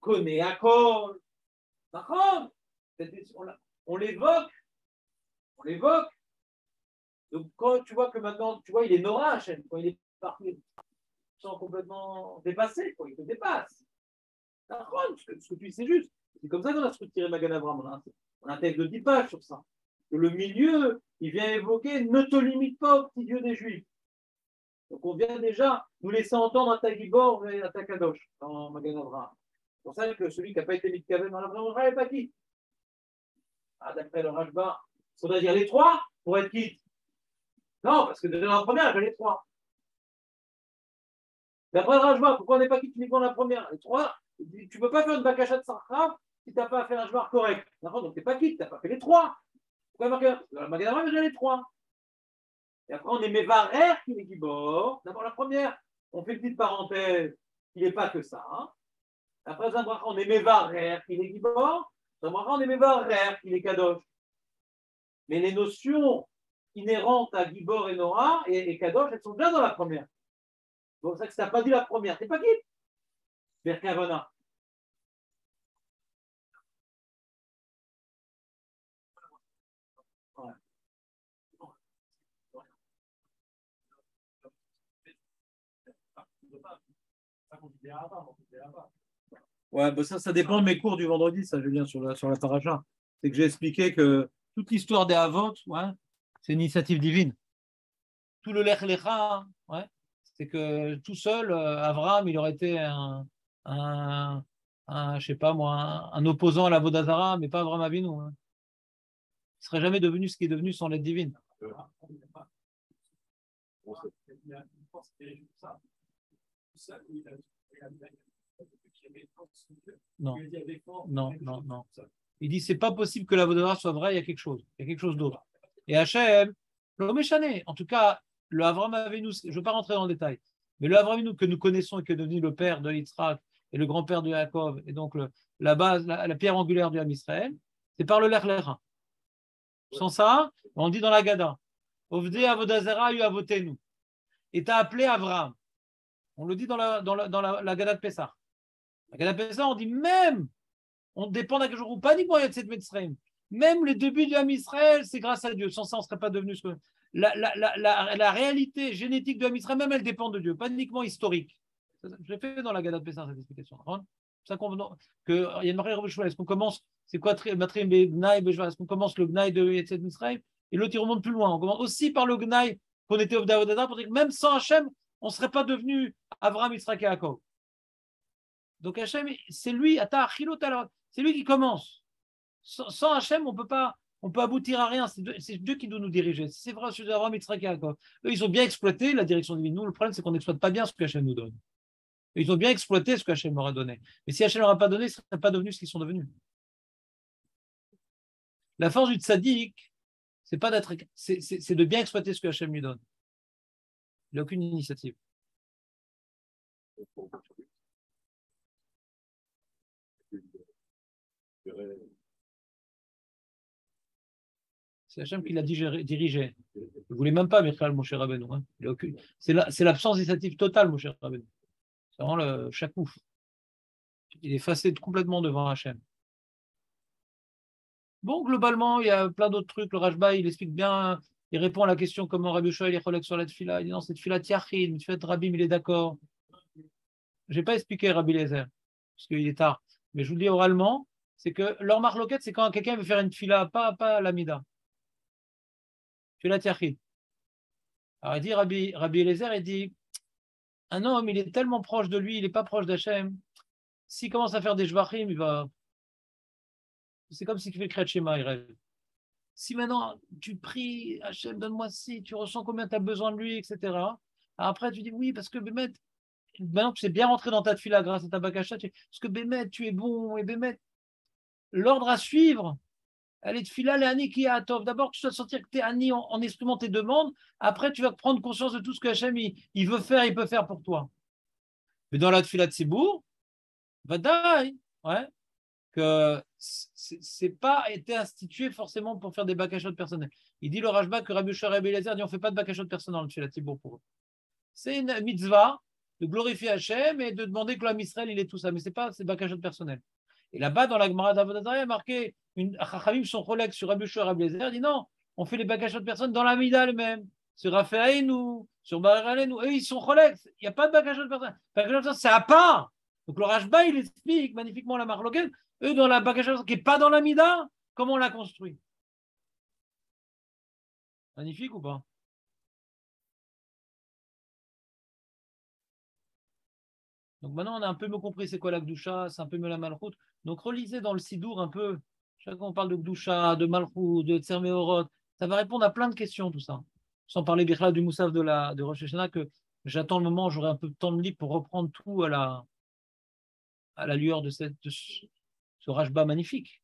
Speaker 1: connaît Akol. D'accord? On l'évoque, on l'évoque. Donc quand tu vois que maintenant, tu vois, il est Nora Hachem, quand il est parti, il sent complètement dépassé, quoi, il te dépasse. D'accord? Ce que tu dis, c'est juste. C'est comme ça qu'on a structuré Magan Avraham. On a un texte de 10 pages sur ça. Que le milieu, il vient évoquer ne te limite pas au petit Dieu des Juifs. Donc on vient déjà nous laisser entendre à Tagibor et à Takadosh dans Magan Avraham. C'est pour ça que celui qui n'a pas été mis de Kaven dans la vraie n'est pas quitte. D'après le Rajba, il faudrait dire les trois pour être quitte. Non, parce que déjà dans la première, il y avait les trois. D'après le Rajba, pourquoi on n'est pas quitte uniquement dans la première? Les trois, tu ne peux pas faire une bakasha de Sarkram si tu n'as pas fait un Rajba correct. Donc tu n'es pas quitte, tu n'as pas fait les trois. Pourquoi marquer dans la Magan Avraham, il y a les trois. Et après, on est Mevarer qui est Gibor. D'abord, la première, on fait une petite parenthèse, il n'est pas que ça. Hein. Après, Zambracha, on est Mevarer qui est Gibor. Zambracha, on est Mevarer qui est Kadosh. Mais les notions inhérentes à Gibor et Nora et Kadosh, elles sont déjà dans la première. C'est pour ça que si tu n'as pas dit la première, tu n'es pas qui? Berkavana. Ouais. Ouais, bah ça dépend de mes cours du vendredi, ça, Julien, sur la paracha. C'est que j'ai expliqué que toute l'histoire des Havot, ouais, c'est une initiative divine. Tout le Lech Lecha, ouais, c'est que tout seul, Abraham, il aurait été un, je sais pas moi, un opposant à la Vodazara, mais pas Abraham Avinu. Hein. Il ne serait jamais devenu ce qui est devenu sans l'aide divine. Non, non, non, non. Il dit c'est pas possible que la Vodazara soit vraie, il y a quelque chose. Il y a quelque chose d'autre. Et Hachem, le Méchané, en tout cas, le Avraham Avinu, je ne veux pas rentrer dans le détail, mais le Avraham Avinu que nous connaissons et qui est devenu le père de Yitzhak et le grand-père de Yaakov, et donc la base, la pierre angulaire du Ham Israël, c'est par le Lech Lecha. Sans ça, on dit dans la Gada, Ovde Avodazara yu avotenu. Et tu as appelé Avraham. On le dit dans la Gada de Pessah. La Gada de Pessah, on dit même, on dépend d'un jour ou pas, ni pour cette Mitzrayim. Même les débuts du Ham Israël, c'est grâce à Dieu. Sans ça, on ne serait pas devenu ce que. La réalité génétique de Ham Israël, même elle dépend de Dieu, pas uniquement historique. J'ai fait dans la Gada de Pessah cette explication. Ça il y a une marée de est-ce qu'on commence, c'est quoi Matrim Gnaï, est-ce qu'on commence le Gnaï de Yetzet Mitzrayim et l'autre il remonte plus loin. On commence aussi par le Gnaï qu'on était au Davodada pour dire que même sans Hachem, on ne serait pas devenu Avraham, Yitzhak et Yaakov. Donc Hachem, c'est lui, c'est lui qui commence. Sans Hachem, on peut aboutir à rien. C'est Dieu qui doit nous diriger. C'est vrai, sur Avraham, Yitzhak et Yaakov. Eux, ils ont bien exploité la direction divine. Nous, le problème, c'est qu'on n'exploite pas bien ce que Hachem nous donne. Ils ont bien exploité ce que Hachem leur a donné. Mais si Hachem leur a pas donné, ils ne seraient pas devenus ce qu'ils sont devenus. La force du tzaddik, c'est pas d'être, c'est de bien exploiter ce que Hachem lui donne. Il n'a aucune initiative. C'est Hachem qui l'a dirigé. Il ne voulait même pas Michal Moshe Rabbeinu. Hein. C'est l'absence d'initiative totale, Moshe Rabbeinu. C'est vraiment le chakouf. Il est effacé complètement devant Hachem. Bon, globalement, il y a plein d'autres trucs. Le Rashba, il explique bien, il répond à la question comment Rabbi Yoshua il est collègue sur la tefila. Il dit non, c'est tefila tiachid, une tefila de Rabbi, il est d'accord. Je n'ai pas expliqué Rabbi Lezer, parce qu'il est tard. Mais je vous le dis oralement, c'est que leur marloquette, c'est quand quelqu'un veut faire une tefila, pas l'amida. Tefila tiachid. Alors il dit, Rabbi Eliezer, il dit, un homme, il est tellement proche de lui, il n'est pas proche d'Hachem. S'il commence à faire des jvachim, il va. C'est comme si tu fais le Kriyat Shema, il rêve. Si maintenant tu pries, Hachem, donne-moi ci, tu ressens combien tu as besoin de lui, etc. Après, tu dis oui, parce que Bémet, maintenant tu sais bien rentrer dans ta tefila grâce à ta bakasha, parce que Bémet, tu es bon, et Bémet, l'ordre à suivre, elle est tefila, les ani qui atov. D'abord, tu dois sentir que tu es ani en exprimant tes demandes. Après, tu vas prendre conscience de tout ce que Hachem il veut faire, il peut faire pour toi. Mais dans la tefila de Sibour, vadaï, ouais, que c'est pas été institué forcément pour faire des bakashot personnels. Il dit le Rashba que Rabbi Yoshua et Rabbi Eliezer dit on ne fait pas de bakashot personnel dans la Tibour pour eux. C'est une mitzvah de glorifier Hachem et de demander que l'homme Israël il est tout ça, mais c'est pas c'est bakashot personnel. Et là-bas dans la Gemara d'Avodat Zarah, il y a marqué Chachamim son collègue sur Rabbi Yoshua et Rabbi Eliezer dit non, on fait les bakashot personnels dans la Mida elle-même, sur Raphaël sur Barer eux ils sont collègues, il n'y a pas de bakashot personnel. Bakashot personnel c'est à part. Donc le Rashba il explique magnifiquement la marloquette. Eux, dans la bagage qui n'est pas dans la Mida, comment on l'a construit? Magnifique ou pas? Donc maintenant, on a un peu mieux compris c'est quoi la Gdusha, c'est un peu mieux la Malchut. Donc relisez dans le Sidour un peu, chaque fois on parle de Gdusha, de Malchut, de Tsermeorot, ça va répondre à plein de questions tout ça. Sans parler Bichla du Moussaf de Rosh Hashanah, que j'attends le moment où j'aurai un peu de temps de libre pour reprendre tout à la lueur de ce Rashba magnifique.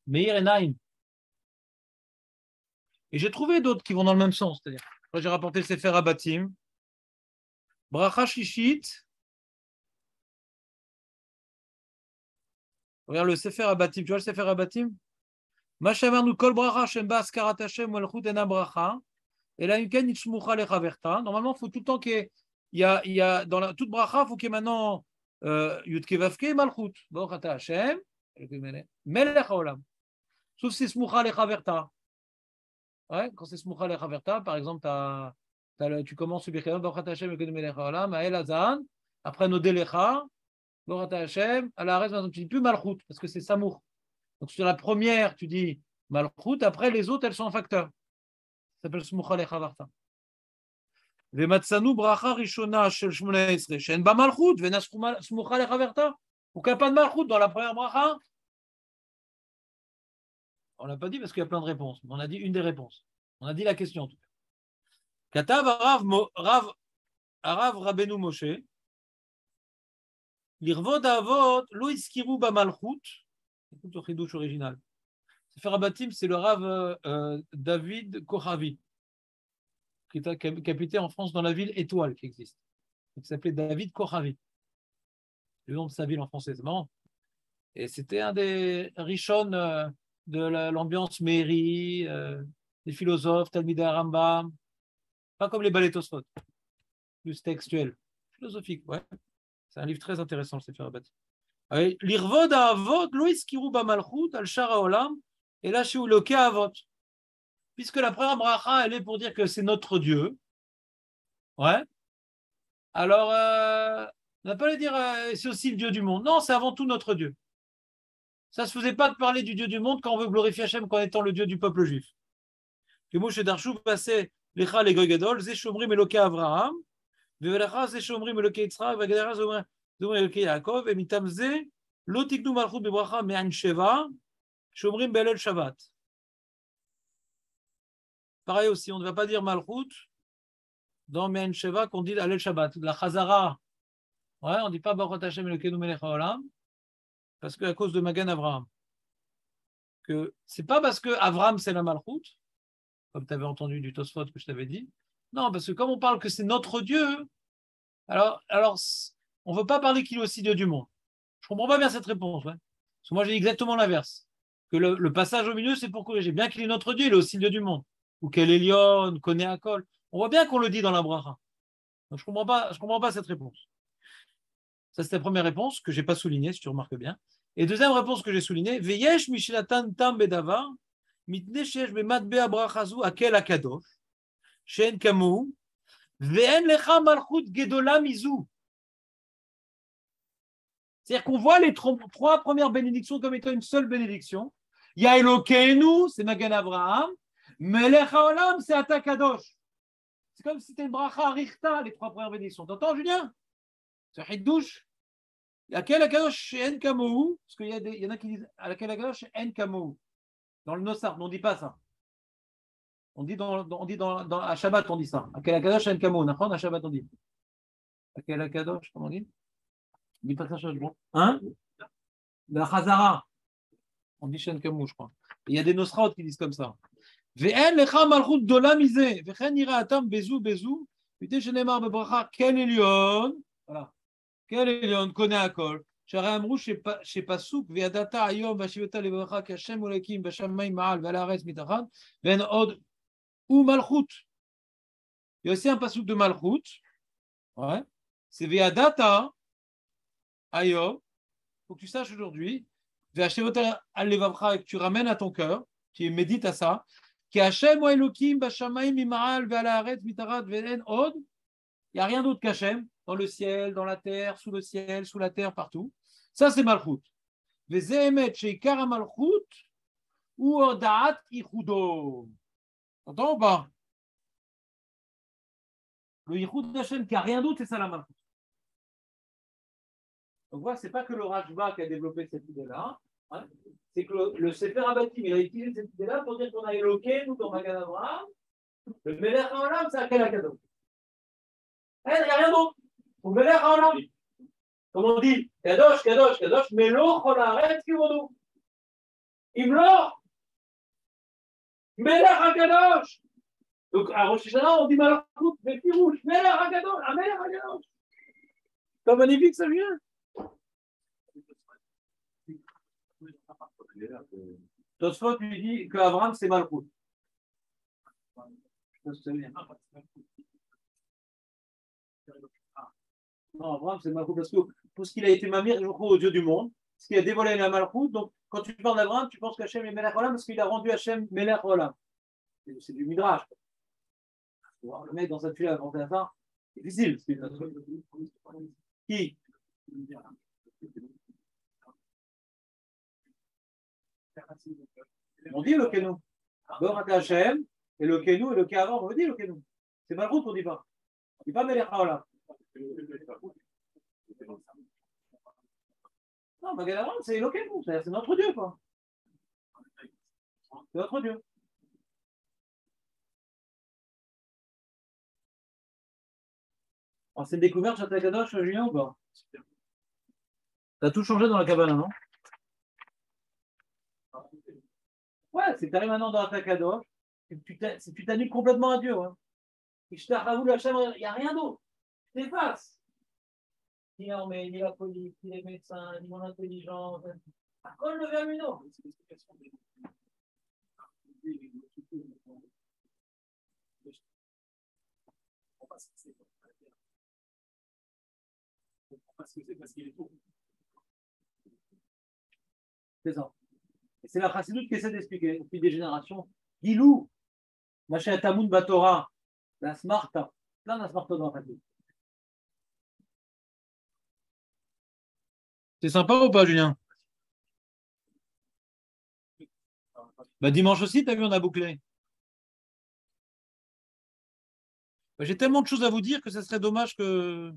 Speaker 1: Meir et Naïm. Et j'ai trouvé d'autres qui vont dans le même sens. C'est-à-dire, quand j'ai rapporté le Sefer Abatim, Bracha Shishit, regarde le Sefer Abatim, tu vois le Sefer Abatim? Mashamarnu kol bracha shem ba askarat Hashem malchut ena bracha, et la yuken itshmucha lechaverta. Normalement, il faut tout le temps qu'il y a dans toute bracha, il faut qu'il y ait maintenant Yudke Vavke Malchut. Baruch ata Hashem, melech haolam. Sauf si c'est smucha lechaverta. Ouais, quand c'est Smucha Lechaverta, par exemple, tu commences sur Birkat Baruch Hashem Elokeinu Melech Haolam, Ael Hazan, après Nodelecha, Baruch Hashem, à la reste, tu dis plus Malchut, parce que c'est Samour. Donc sur la première, tu dis Malchut, après les autres, elles sont en facteur. Ça s'appelle Smucha Lechaverta. Vematsanu Bracha Rishona Shel Shmona Esrei, Shen Ba Malchut, Vena Smucha Lechaverta. Pourquoi il n'y a pas de Malchut dans la première Bracha? On ne l'a pas dit parce qu'il y a plein de réponses. On a dit une des réponses. On a dit la question en tout cas. Katav Arav Rabbeinu Moshe. L'irvod avot lo iskiru ba malchut. Écoute le chidouche original. Sefer Abatim, c'est le Rav David Kochavi, qui habité en France dans la ville Étoile qui existe. Il s'appelait David Kochavi. Le nom de sa ville en français, c'est marrant. Et c'était un des richons de l'ambiance mairie, des philosophes, Talmidei Rambam, pas comme les ballets Tosfot, plus textuel, philosophique, ouais. C'est un livre très intéressant, le Sefer Abatim. L'irvod avot, Loïs Kiruba Malchut, al Shara Olam, et là chez Uloke Avot. Puisque la première bracha, elle est pour dire que c'est notre Dieu, ouais. Alors, on n'a pas à dire c'est aussi le Dieu du monde. Non, c'est avant tout notre Dieu. Ça ne se faisait pas de parler du Dieu du monde quand on veut glorifier Hachem comme étant le Dieu du peuple juif. Que Moshe Darshou passait Lecha le Goy Gadol, Zé Shomrim Eloke Avraham, Vevelecha Zé Shomrim Eloke Yitzhak, Vegedera Zomrim Eloke Yaakov, et Mitam Zé, Lo Tiknu Malchut Bebracha Me'an Sheva, Shomrim Belel Shabbat. Pareil aussi, on ne va pas dire Malchut dans Me'an Sheva qu'on dit Alel Shabbat. La Chazara, ouais, on ne dit pas Baruch Hashem Elokeinu Melech Haolam, parce qu'à cause de Magan Avraham. Que c'est pas parce que Avraham c'est la Malchut, comme tu avais entendu du Tosfot que je t'avais dit. Non, parce que comme on parle que c'est notre Dieu, alors on ne veut pas parler qu'il est aussi Dieu du monde. Je ne comprends pas bien cette réponse. Ouais. Parce que moi, j'ai dit exactement l'inverse. que le passage au milieu, c'est pour corriger. Bien qu'il est notre Dieu, il est aussi le Dieu du monde. Ou qu'elle est Lyon, connaît un col. On voit bien qu'on le dit dans la bracha. Donc je ne comprends pas cette réponse. Ça, c'est la première réponse que je n'ai pas soulignée, si tu remarques bien. Et deuxième réponse que j'ai soulignée, Veyesh Mishilatan Tam Bedavar, Mitne Shesh Bematbe Abrachazu Akel Akadosh, Shen Kamou, Ve'en Lecha Malchut Gedola Mizou. C'est-à-dire qu'on voit les trois premières bénédictions comme étant une seule bénédiction. Il y a Elokeinu, c'est Magan Abraham, Melech HaOlam, c'est Atakadosh. C'est comme si c'était une bracha richta, les trois premières bénédictions. T'entends, Julien? C'est Hiddush. À quel Akadosh en Kamou? Parce qu'il y en a qui disent à quel Akadosh en Kamou. Dans le Nossar, on ne dit pas ça. On dit à Shabbat, on dit ça. À quel Akadosh en Kamou. À Shabbat, on dit. À quel Akadosh, comment on dit? On dit pas ça, Shabbat. Hein? La Chazara. On dit Shen Kamou, je crois. Il y a des Nosraot qui disent comme ça. Ve'en lecha malchut dola mize. Ve'chen ira atam bezou bezou. Putain, je n'ai marre de bracha. Ken Elion. Voilà. Ken Elion connaît un col. שהרי אמרו שפסוק וידעת היום והשיבתה לברך כהשם אלוקים בשמיים מעל ועל הארץ מתחת ואין עוד ומלכות. Il y a aussi un pasuk de malchut. Ouais. C'est וידעת היום. Il faut que tu saches aujourd'hui. והשיבתה על לבבך, que tu ramènes à ton cœur, tu médites à ça. כהשם אלוקים בשמיים ממעל ועל הארץ מתחת ואין עוד. Il n'y a rien d'autre qu'Hachem, dans le ciel, dans la terre, sous le ciel, sous la terre, partout. Ça, c'est Malchut. Vezehemet sheikar Malchut ou Odaat Ichudo. T'entends ou pas? Le Ichud d'Hachem qui n'a rien d'autre, c'est ça la Malchut. Donc voilà, ce n'est pas que le Rajba qui a développé cette idée-là, hein. C'est que le Sefer Abatim, il a utilisé cette idée-là pour dire qu'on a éloqué, nous, dans Magan Abraham, le Melech HaOlam, c'est Akel Akadosh. Il n'y a rien d'autre. Vous venez à Olam. Comme on dit, Kadosh, Kadosh, Kadosh, mais l'eau, on arrête, qui va nous. Imlo, Melech HaKadosh. Donc, à Rosh Hashanah, on dit Malachut, mais Pirouche, Melech HaKadosh, à Melech HaKadosh. C'est magnifique, ça vient. Tosfot lui dit qu'Abraham, c'est Malachut. Je sais pas si ça vient. Non, Abraham, c'est Malchut parce qu'il a été mamir au Dieu du monde, parce qu'il a dévoilé la Malchut. Donc, quand tu parles d'Abraham, tu penses qu'Hachem est Melech Olam parce qu'il a rendu Hachem Melech Olam. C'est du Midrash. Le mec dans sa tuile a inventé ça, c'est difficile. Qui? On dit Elokeinu. Barak Hachem, Elokeinu, Eloké avant, on dit Elokeinu. C'est Malchut qu'on ne dit pas. On ne dit pas Melech Olam. Non, Magan Abraham, c'est Elokeinu, c'est notre Dieu, quoi. C'est notre Dieu. Alors, c'est une découverte sur ta Kadosh, Julien, ou pas? T'as tout changé dans la cabane, non? Ouais, c'est que tu arrives maintenant dans la Kadosh, tu t'annules complètement à Dieu. Hein. Et je t'avoue, il n'y a rien d'autre. Tu t'effaces. Ni l'armée, ni la police, ni les médecins, ni mon intelligence. Quand le vermino. C'est ça. Et c'est la chassidoute qui essaie d'expliquer au fil des générations. Gilou, Machin Tamoun Batora, la Smarta, plein de Smarta dans la famille. C'est sympa ou pas, Julien? Bah, dimanche aussi, t'as vu, on a bouclé. Bah, j'ai tellement de choses à vous dire que ce serait dommage que